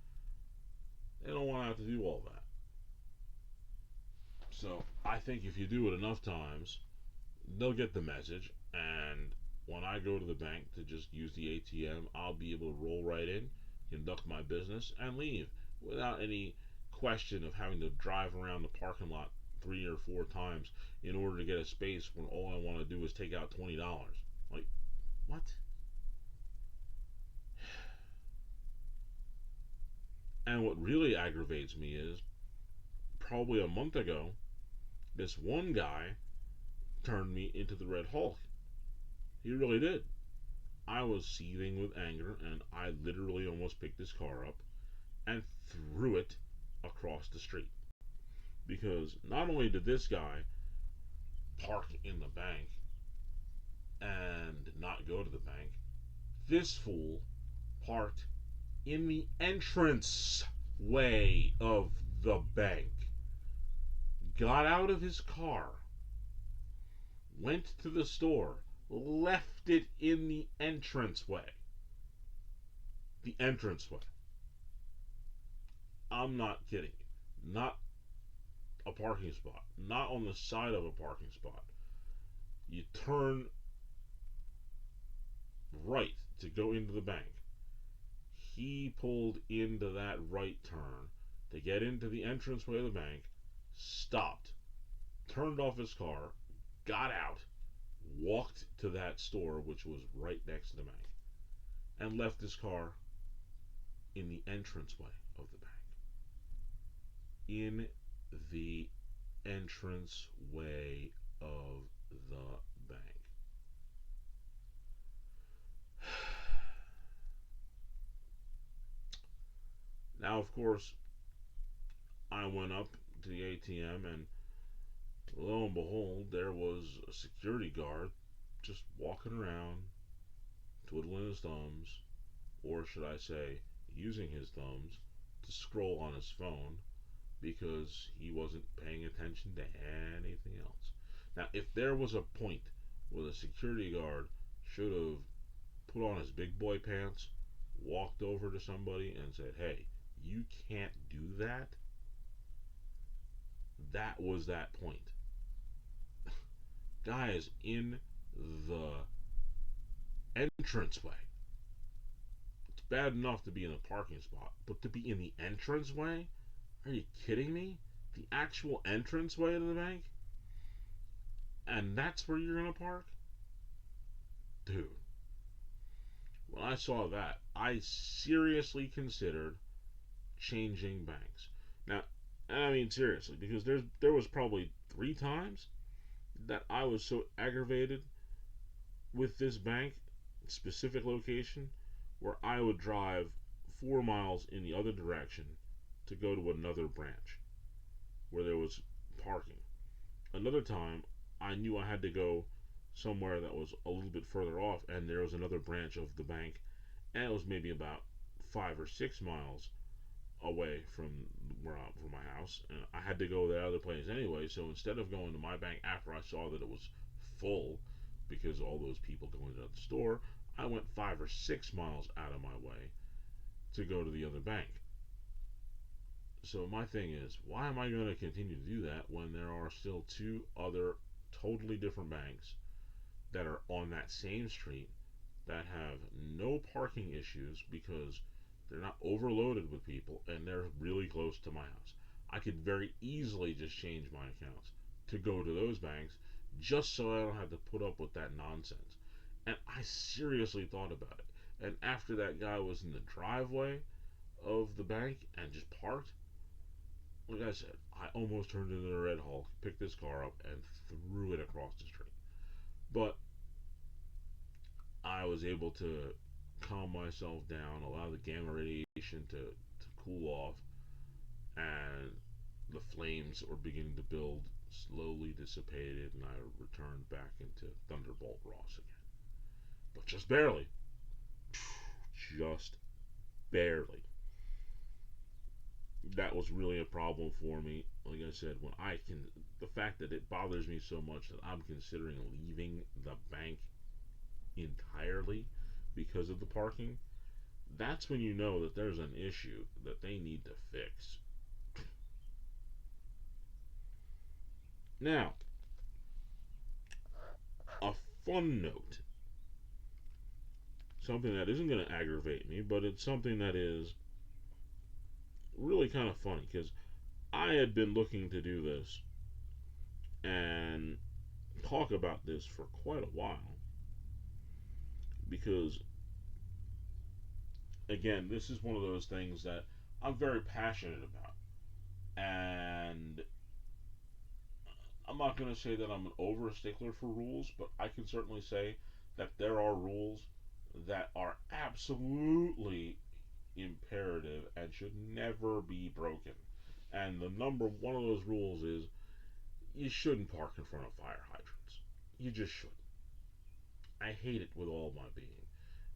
They don't want to have to do all that. So I think if you do it enough times, they'll get the message. And when I go to the bank to just use the ATM, I'll be able to roll right in, conduct my business, and leave without any question of having to drive around the parking lot 3 or 4 times in order to get a space when all I want to do is take out $20. Like, what? And what really aggravates me is probably a month ago, this one guy turned me into the Red Hulk. He really did. I was seething with anger and I literally almost picked his car up and threw it across the street. Because not only did this guy park in the bank and not go to the bank, this fool parked in the entrance way of the bank, got out of his car, went to the store, left it in the entranceway. The entranceway. I'm not kidding you. Not a parking spot. Not on the side of a parking spot. You turn right to go into the bank. He pulled into that right turn to get into the entranceway of the bank, stopped, turned off his car, got out, walked to that store, which was right next to the bank, and left his car in the entranceway of the bank. In the entranceway of the bank. Now, of course, I went up to the ATM and lo and behold, there was a security guard just walking around, twiddling his thumbs, or should I say, using his thumbs to scroll on his phone because he wasn't paying attention to anything else. Now, if there was a point where the security guard should have put on his big boy pants, walked over to somebody and said, hey, you can't do that, that was that point. Guy is in the entranceway. It's bad enough to be in a parking spot, but to be in the entranceway? Are you kidding me? The actual entranceway to the bank? And that's where you're gonna park? Dude. When I saw that, I seriously considered changing banks. Now, I mean seriously, because there was probably 3 times that I was so aggravated with this bank specific location where I would drive 4 miles in the other direction to go to another branch where there was parking. Another time I knew I had to go somewhere that was a little bit further off and there was another branch of the bank and it was maybe about 5 or 6 miles away from from my house, and I had to go that other place anyway. So instead of going to my bank after I saw that it was full because all those people going to the store, I went 5 or 6 miles out of my way to go to the other bank. So my thing is, why am I going to continue to do that when there are still 2 other totally different banks that are on that same street that have no parking issues because they're not overloaded with people and they're really close to my house. I could very easily just change my accounts to go to those banks just so I don't have to put up with that nonsense. And I seriously thought about it. And after that guy was in the driveway of the bank and just parked, like I said, I almost turned into the Red Hulk, picked this car up, and threw it across the street. But I was able to calm myself down, allow the gamma radiation to cool off, and the flames that were beginning to build slowly dissipated, and I returned back into Thunderbolt Ross again. But just barely. Just barely. That was really a problem for me. Like I said, when I can, the fact that it bothers me so much that I'm considering leaving the bank entirely because of the parking, that's when you know that there's an issue that they need to fix. Now, a fun note. Something that isn't going to aggravate me, but it's something that is really kind of funny because I had been looking to do this and talk about this for quite a while because, again, this is one of those things that I'm very passionate about. And I'm not going to say that I'm an over stickler for rules, but I can certainly say that there are rules that are absolutely imperative and should never be broken. And the number one of those rules is you shouldn't park in front of fire hydrants. You just shouldn't. I hate it with all my being.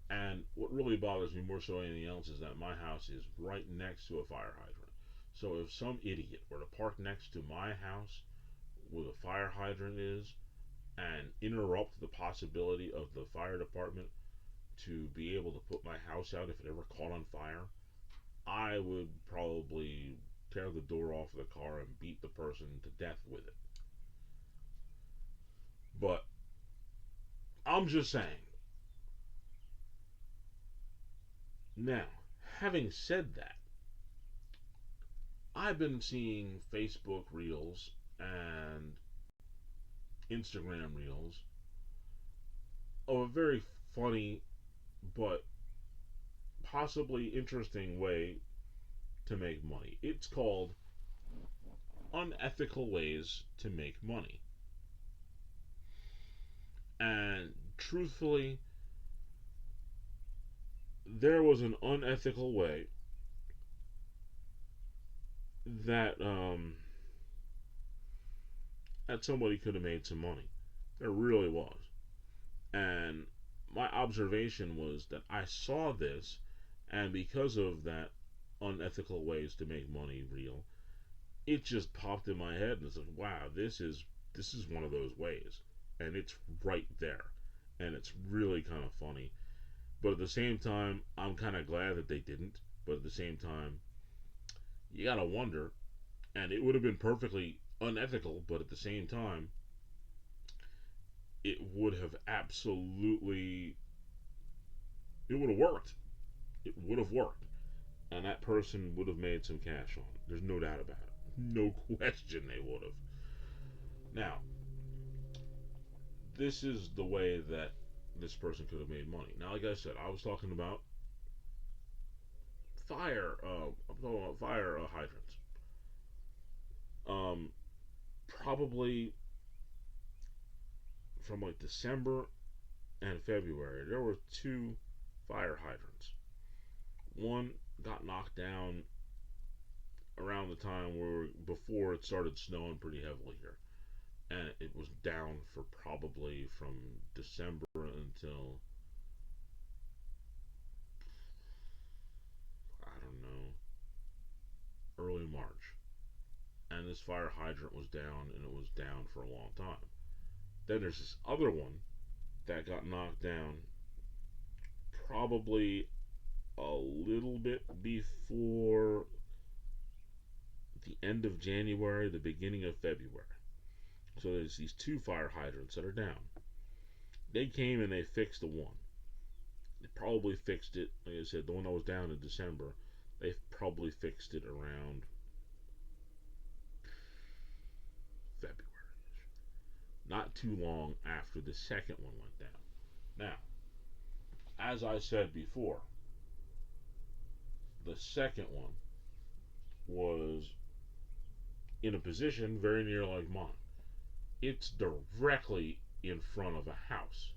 And what really bothers me more so than anything else is that my house is right next to a fire hydrant. So if some idiot were to park next to my house where the fire hydrant is and interrupt the possibility of the fire department to be able to put my house out if it ever caught on fire, I would probably tear the door off of the car and beat the person to death with it. But I'm just saying. Now, having said that, I've been seeing Facebook Reels and Instagram Reels of a very funny but possibly interesting way to make money. It's called Unethical Ways to Make Money. And truthfully, there was an unethical way that that somebody could have made some money. There really was. And my observation was that I saw this, and because of that unethical ways to make money reel, it just popped in my head, and it's like, wow, this is one of those ways, and it's right there, and it's really kind of funny. But at the same time, I'm kind of glad that they didn't. But at the same time, you gotta wonder, and it would have been perfectly unethical, but at the same time, it would have absolutely, it would have worked. It would have worked, and that person would have made some cash on it. There's no doubt about it. No question they would have. Now, this is the way that this person could have made money. Now, like I said, I was talking about I'm talking about fire hydrants. Um, Probably from like December and February, there were two fire hydrants. One got knocked down around the time where before it started snowing pretty heavily here, and it was down for probably from December until I don't know early March. And this fire hydrant was down, and it was down for a long time. Then there's this other one that got knocked down probably a little bit before the end of January, the beginning of February. So there's these two fire hydrants that are down. They came and they fixed the one. They probably fixed it, like I said, the one that was down in December. They probably fixed it around February. Not too long after the second one went down. Now, as I said before, the second one was in a position very near like mine. It's directly in front of a house.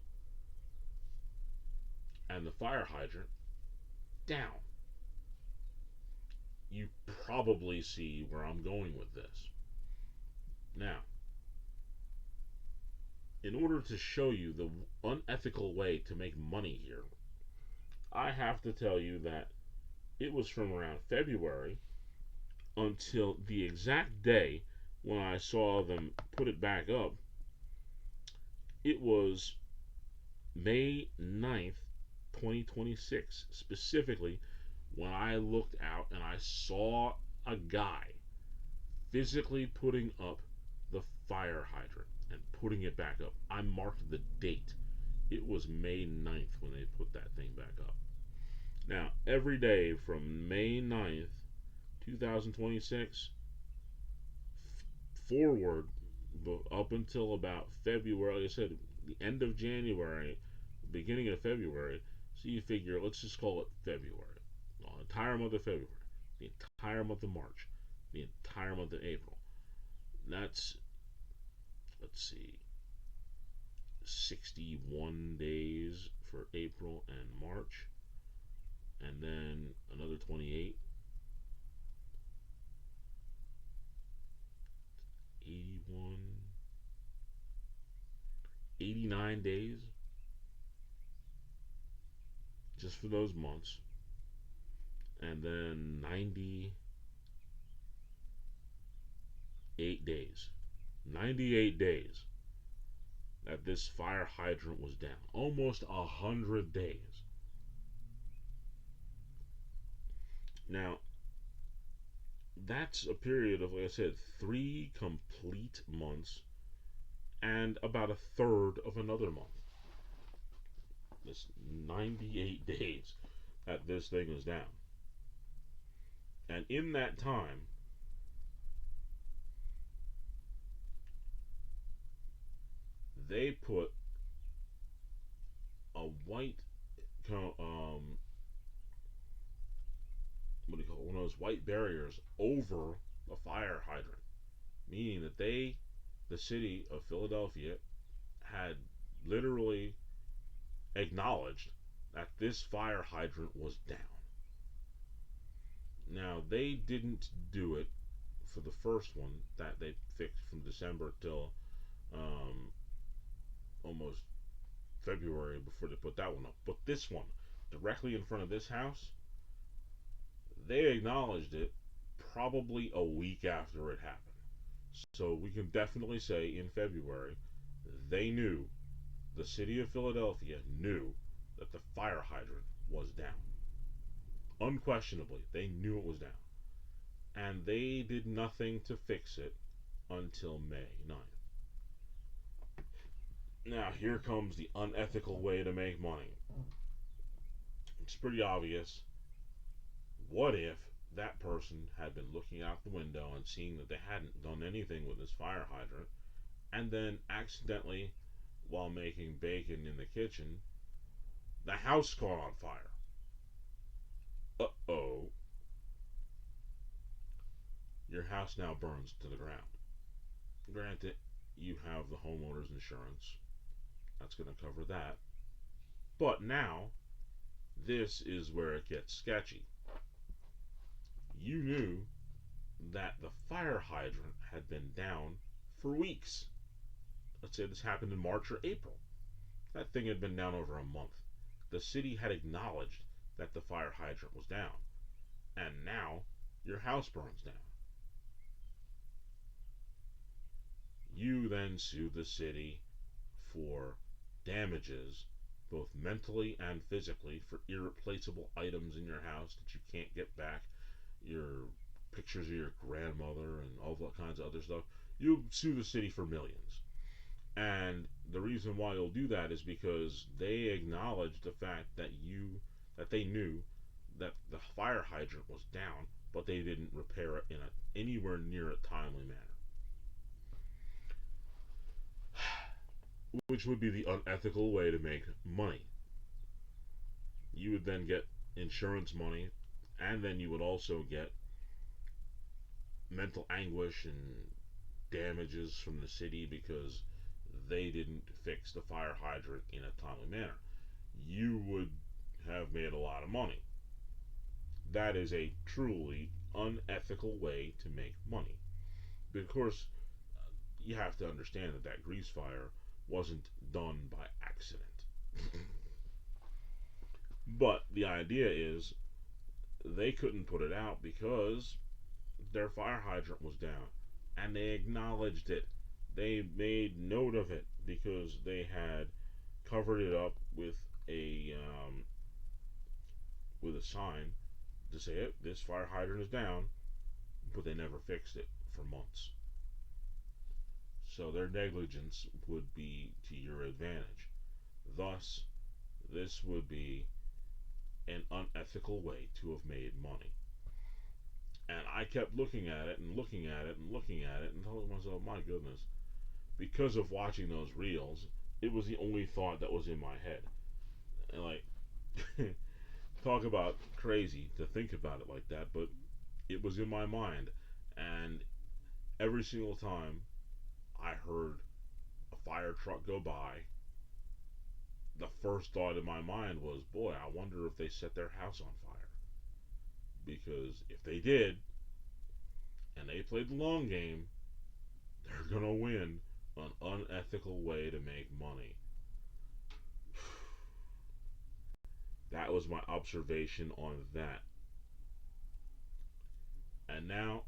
And the fire hydrant down. You probably see where I'm going with this. Now, in order to show you the unethical way to make money here, I have to tell you that it was from around February until the exact day when I saw them put it back up. It was May 9th, 2026, specifically when I looked out and I saw a guy physically putting up the fire hydrant and putting it back up. I marked the date. It was May 9th when they put that thing back up. Now, every day from May 9th, 2026 forward, up until about February, like I said, the end of January, beginning of February. So you figure, let's just call it February. The entire month of February, the entire month of March, the entire month of April. That's, let's see, 61 days for April and March, and then another 28. 81, 89 days just for those months, and then 98 days. 98 days that this fire hydrant was down. Almost 100 days. Now, that's a period of, like I said, 3 complete months and about a third of another month. This 98 days that this thing was down. And in that time, they put a white, what do you call it, one of those white barriers over the fire hydrant, meaning that the city of Philadelphia, had literally acknowledged that this fire hydrant was down. Now, they didn't do it for the first one that they fixed from December till almost February before they put that one up. But this one, directly in front of this house, they acknowledged it probably a week after it happened. So we can definitely say in February, they knew, the city of Philadelphia knew that the fire hydrant was down. Unquestionably, they knew it was down. And they did nothing to fix it until May 9th. Now, here comes the unethical way to make money. It's pretty obvious. What if that person had been looking out the window and seeing that they hadn't done anything with this fire hydrant, and then accidentally, while making bacon in the kitchen, the house caught on fire? Uh-oh. Your house now burns to the ground. Granted, you have the homeowner's insurance. That's going to cover that. But now, this is where it gets sketchy. You knew that the fire hydrant had been down for weeks. Let's say this happened in March or April. That thing had been down over a month. The city had acknowledged that the fire hydrant was down. And now, your house burns down. You then sue the city for damages, both mentally and physically, for irreplaceable items in your house that you can't get back. Your pictures of your grandmother and all that kinds of other stuff. you'll sue the city for millions. And the reason why you'll do that is because they acknowledge the fact that they knew that the fire hydrant was down, but they didn't repair it in anywhere near a timely manner, which would be the unethical way to make money. You would then get insurance money, and then you would also get mental anguish and damages from the city because they didn't fix the fire hydrant in a timely manner. You would have made a lot of money. That is a truly unethical way to make money. But of course, you have to understand that that grease fire wasn't done by accident. But the idea is they couldn't put it out because their fire hydrant was down, and they acknowledged it. They made note of it because they had covered it up with a sign to say it. This fire hydrant is down, but they never fixed it for months. So their negligence would be to your advantage. Thus, this would be an unethical way to have made money. And I kept looking at it and looking at it and looking at it and telling myself, my goodness, because of watching those reels, it was the only thought that was in my head. And like, talk about crazy to think about it like that, but it was in my mind. And every single time I heard a fire truck go by, the first thought in my mind was, boy, I wonder if they set their house on fire. Because if they did, and they played the long game, they're going to win an unethical way to make money. That was my observation on that. And now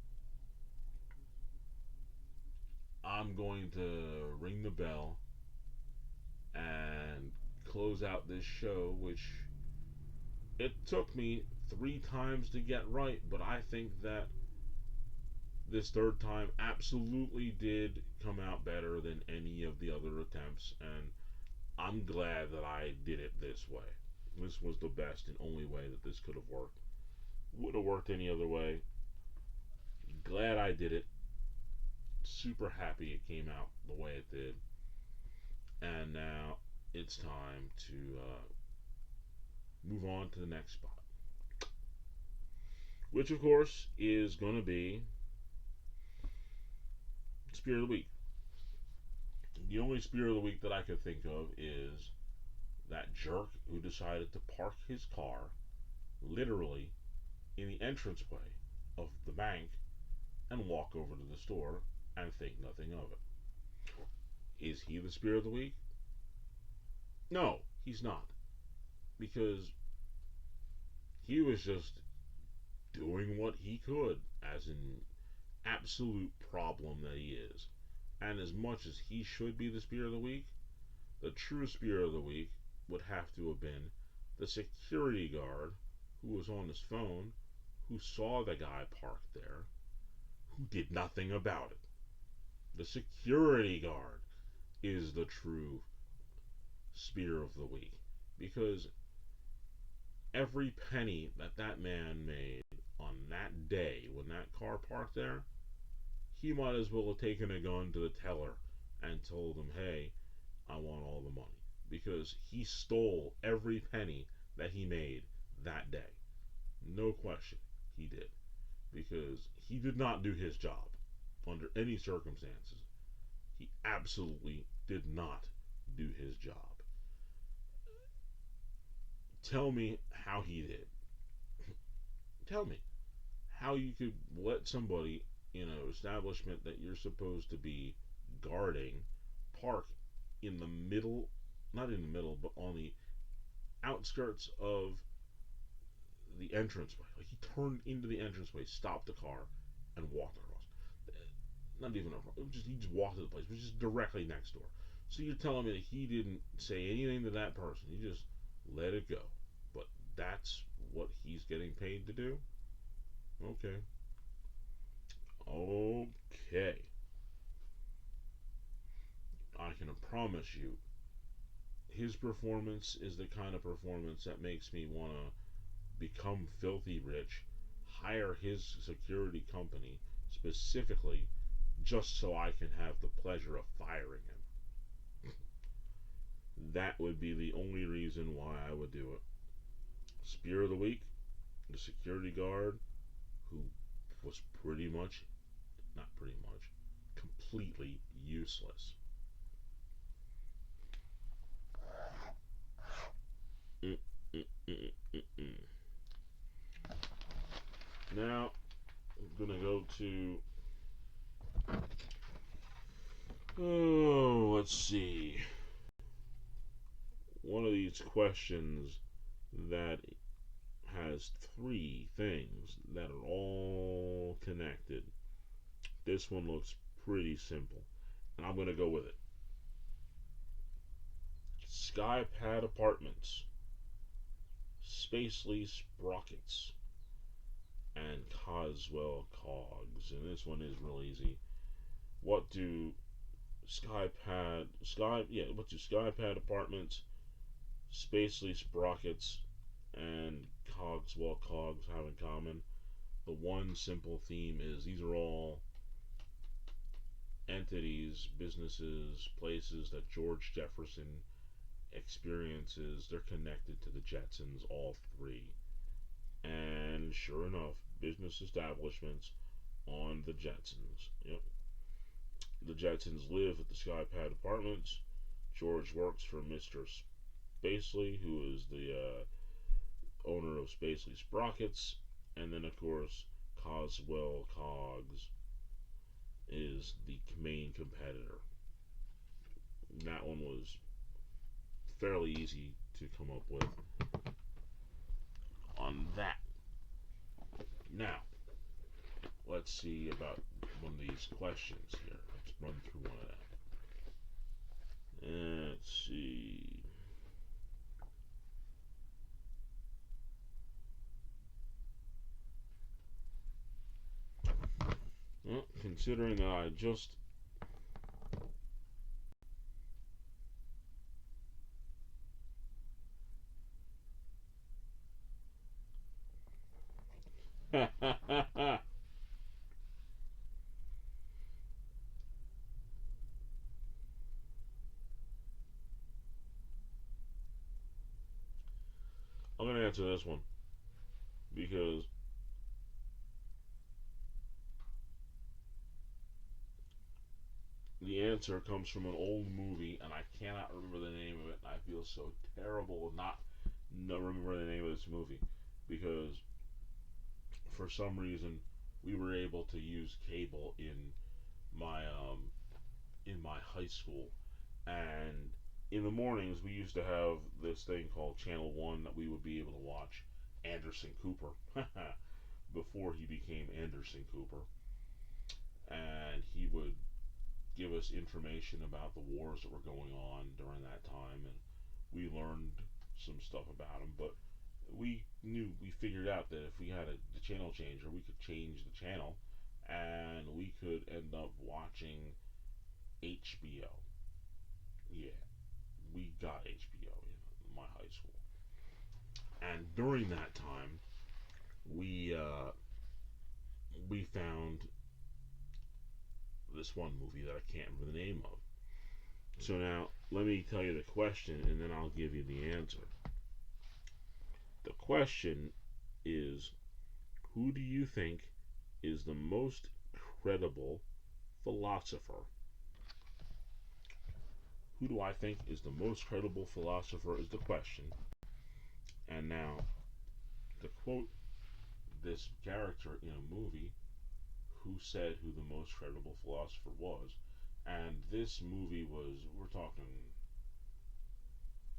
I'm going to ring the bell and close out this show, which it took me 3 times to get right, but I think that this third time absolutely did come out better than any of the other attempts, and I'm glad that I did it this way. This was the best and only way that this could have worked. Would have worked any other way. Glad I did it. Super happy it came out the way it did. And now it's time to move on to the next spot. Which, of course, is going to be Spear of the Week. The only Spear of the Week that I could think of is that jerk who decided to park his car literally in the entranceway of the bank and walk over to the store and think nothing of it. Is he the Spear of the Week? No, he's not. Because he was just doing what he could as an absolute problem that he is. And as much as he should be the Spear of the Week, the true Spear of the Week would have to have been the security guard who was on his phone, who saw the guy parked there, who did nothing about it. The security guard is the true Spear of the Week, because every penny that that man made on that day when that car parked there, he might as well have taken a gun to the teller and told him, hey, I want all the money. Because he stole every penny that he made that day. No question, he did. Because he did not do his job under any circumstances. He absolutely did not do his job. Tell me how he did. Tell me how you could let somebody in an establishment that you're supposed to be guarding park in the middle, not in the middle, but on the outskirts of the entranceway. Like, he turned into the entranceway, stopped the car, and walked across. Not even across. He just walked to the place, which is directly next door. So you're telling me that he didn't say anything to that person. He just let it go. But that's what he's getting paid to do? Okay. Okay. promise you, his performance is the kind of performance that makes me want to become filthy rich, hire his security company specifically just so I can have the pleasure of firing him. That would be the only reason why I would do it. Spear of the week, the security guard who was pretty much, not pretty much, completely useless. Mm, mm, mm, mm, mm. Now, I'm gonna go to. Oh, let's see. One of these questions that has three things that are all connected. This one looks pretty simple, and I'm gonna go with it. Skypad Apartments, Spacely Sprockets, and Coswell Cogs. And this one is real easy. What do what do Skypad Apartments, Spacely Sprockets, and Cogswell Cogs have in common? The one simple theme is these are all entities, businesses, places that George Jefferson experiences. They're connected to the Jetsons, all three. And sure enough, business establishments on the Jetsons. Yep. The Jetsons live at the Skypad Apartments. George works for Mr. Spacely, who is the owner of Spacely Sprockets. And then, of course, Coswell Cogs is the main competitor. That one was fairly easy to come up with on that. Now, let's see about one of these questions here. Let's run through one of them. Let's see. Well, considering that I just I'm going to answer this one because the answer comes from an old movie and I cannot remember the name of it. And I feel so terrible not remember the name of this movie because for some reason we were able to use cable my in my high school, and in the mornings we used to have this thing called Channel One that we would be able to watch Anderson Cooper before he became Anderson Cooper, and he would give us information about the wars that were going on during that time, and we learned some stuff about them. But we figured out that if we had the channel changer, we could change the channel, and we could end up watching HBO. Yeah, we got HBO in my high school, and during that time, we found this one movie that I can't remember the name of. So now let me tell you the question, and then I'll give you the answer. The question is, who do you think is the most credible philosopher? Who do I think is the most credible philosopher is the question. And now, to quote this character in a movie, who said who the most credible philosopher was. And this movie was, we're talking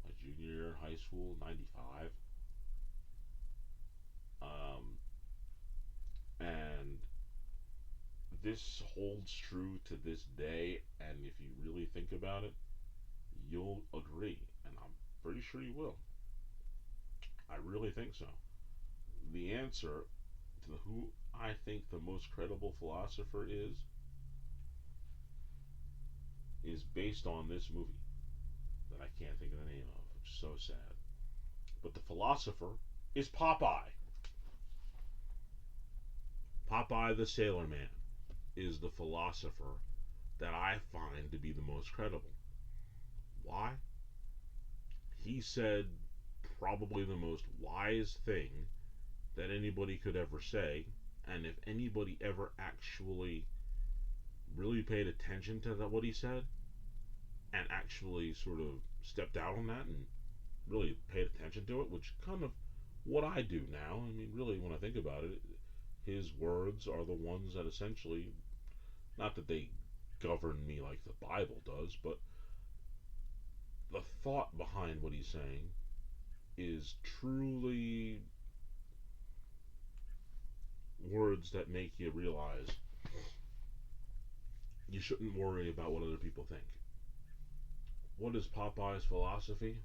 my junior year in high school, 95. And this holds true to this day, and if you really think about it, you'll agree, and I'm pretty sure you will. I really think so. The answer to who I think the most credible philosopher is based on this movie. that I can't think of the name of, which is so sad. But the philosopher is Popeye. Popeye the Sailor Man is the philosopher that I find to be the most credible. Why? He said probably the most wise thing that anybody could ever say, and if anybody ever actually really paid attention to what he said and actually sort of stepped out on that and really paid attention to it, which kind of what I do now. I mean, really, when I think about it, his words are the ones that essentially, not that they govern me like the Bible does, but the thought behind what he's saying is truly words that make you realize you shouldn't worry about what other people think. What is Popeye's philosophy?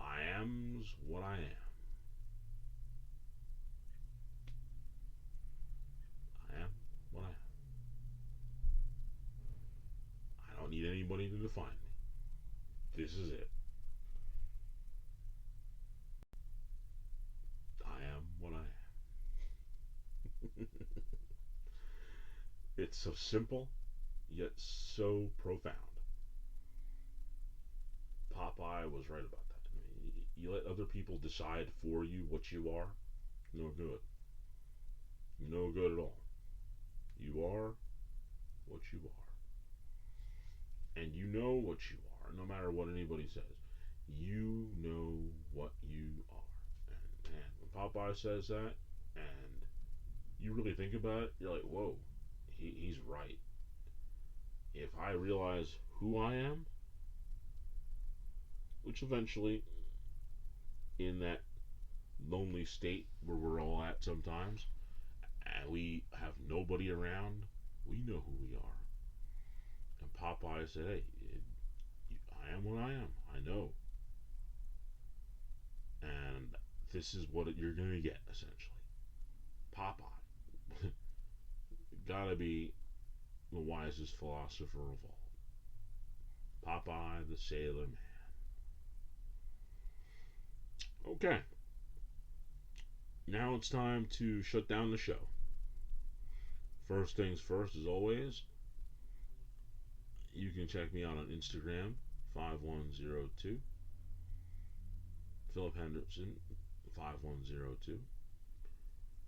I am's what I am. I am what I am. I don't need anybody to define me. This is it. I am what I am. It's so simple, yet so profound. Popeye was right about that. I mean, you let other people decide for you what you are, no good. No good at all. You are what you are. And you know what you are, no matter what anybody says. You know what you are. And man, when Popeye says that, and you really think about it, you're like, whoa, he's right. If I realize who I am, which eventually, in that lonely state where we're all at sometimes, and we have nobody around, we know who we are. And Popeye said, hey, I am what I am. I know. And this is what you're going to get, essentially. Popeye. Gotta be the wisest philosopher of all. Popeye the Sailor Man. Okay. Now it's time to shut down the show. First things first, as always, you can check me out on Instagram, 5102. Philip Henderson, 5102.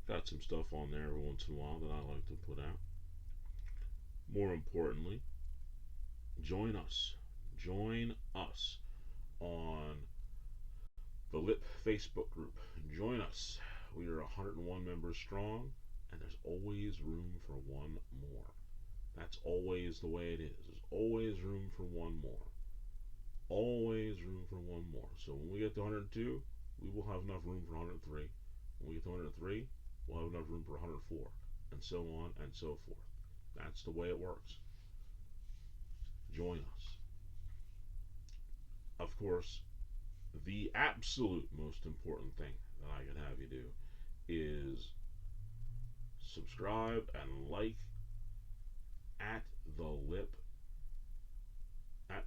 Got some stuff on there every once in a while that I like to put out. More importantly, join us. Join us on the LIP Facebook group. Join us. We are 101 members strong, and there's always room for one more. That's always the way it is. There's always room for one more. Always room for one more. So when we get to 102, we will have enough room for 103. When we get to 103, we'll have enough room for 104, and so on and so forth. That's the way it works. Join us. Of course, the absolute most important thing that I can have you do is subscribe and like at the lip at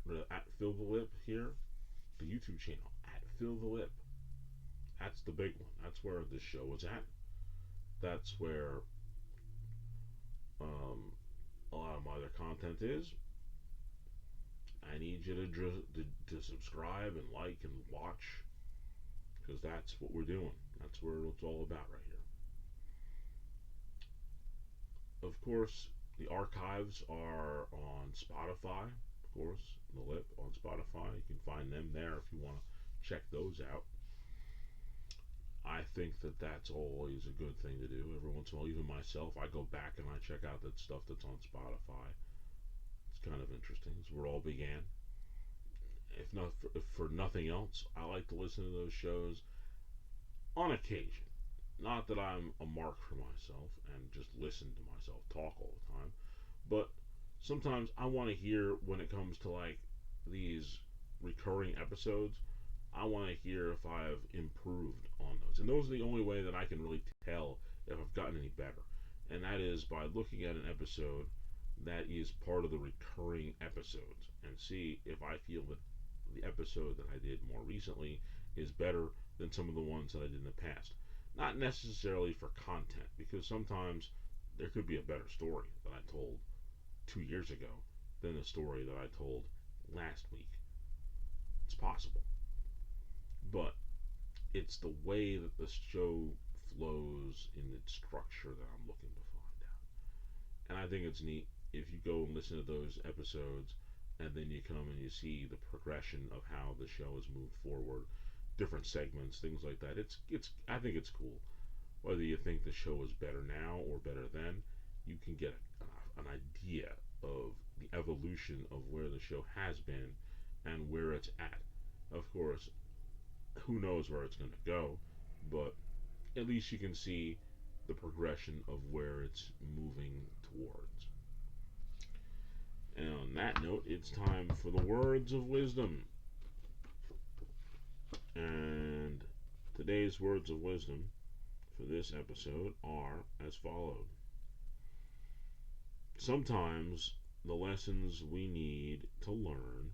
Phil the Lip here, the YouTube channel at Phil the Lip. That's the big one. That's where this show is at. That's where a lot of my other content is. I need you to subscribe and like and watch, because that's what we're doing. That's where it's all about right here. Of course, the archives are on Spotify. Of course, the Lip on Spotify. You can find them there if you want to check those out. I think that that's always a good thing to do. Every once in a while, even myself, I go back and I check out that stuff that's on Spotify. It's kind of interesting. It's where it all began. If for nothing else, I like to listen to those shows on occasion. Not that I'm a mark for myself and just listen to myself talk all the time, but sometimes I want to hear when it comes to like these recurring episodes. I want to hear if I've improved on those, and those are the only way that I can really tell if I've gotten any better, and that is by looking at an episode that is part of the recurring episodes and see if I feel that the episode that I did more recently is better than some of the ones that I did in the past. Not necessarily for content, because sometimes there could be a better story that I told 2 years ago than the story that I told last week. It's possible. But it's the way that the show flows in its structure that I'm looking to find out. And I think it's neat if you go and listen to those episodes and then you come and you see the progression of how the show has moved forward, different segments, things like that. It's I think it's cool. Whether you think the show is better now or better then, you can get an idea of the evolution of where the show has been and where it's at. Of course, who knows where it's going to go, but at least you can see the progression of where it's moving towards. And on that note, it's time for the words of wisdom. And today's words of wisdom for this episode are as follows. Sometimes the lessons we need to learn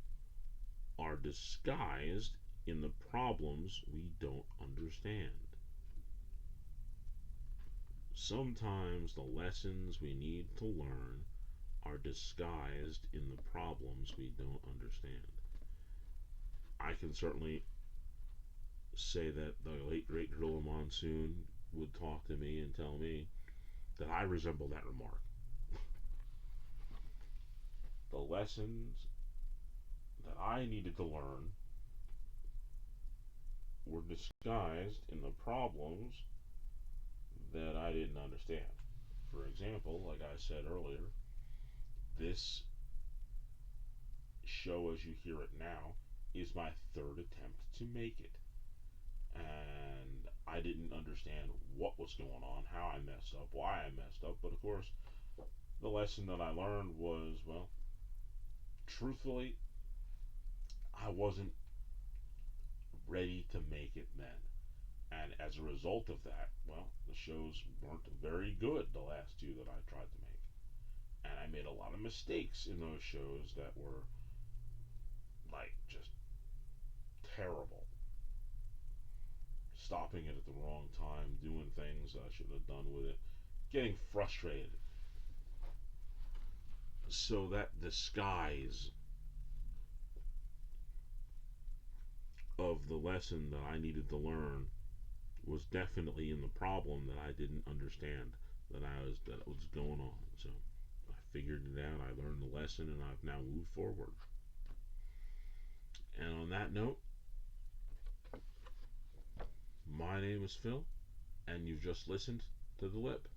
are disguised in the problems we don't understand. Sometimes the lessons we need to learn are disguised in the problems we don't understand. I can certainly say that the late great Gorilla Monsoon would talk to me and tell me that I resemble that remark. The lessons that I needed to learn were disguised in the problems that I didn't understand. For example, like I said earlier, this show as you hear it now is my third attempt to make it. And I didn't understand what was going on, how I messed up, why I messed up. But of course, the lesson that I learned was, well, truthfully, I wasn't ready to make it then. And as a result of that, well, the shows weren't very good, the last two that I tried to make. And I made a lot of mistakes in those shows that were, like, just terrible. Stopping it at the wrong time, doing things that I shouldn't have done with it, getting frustrated. So that disguise of the lesson that I needed to learn was definitely in the problem that I didn't understand that was going on. So I figured it out. I learned the lesson, and I've now moved forward. And on that note, my name is Phil, and you've just listened to The Lip.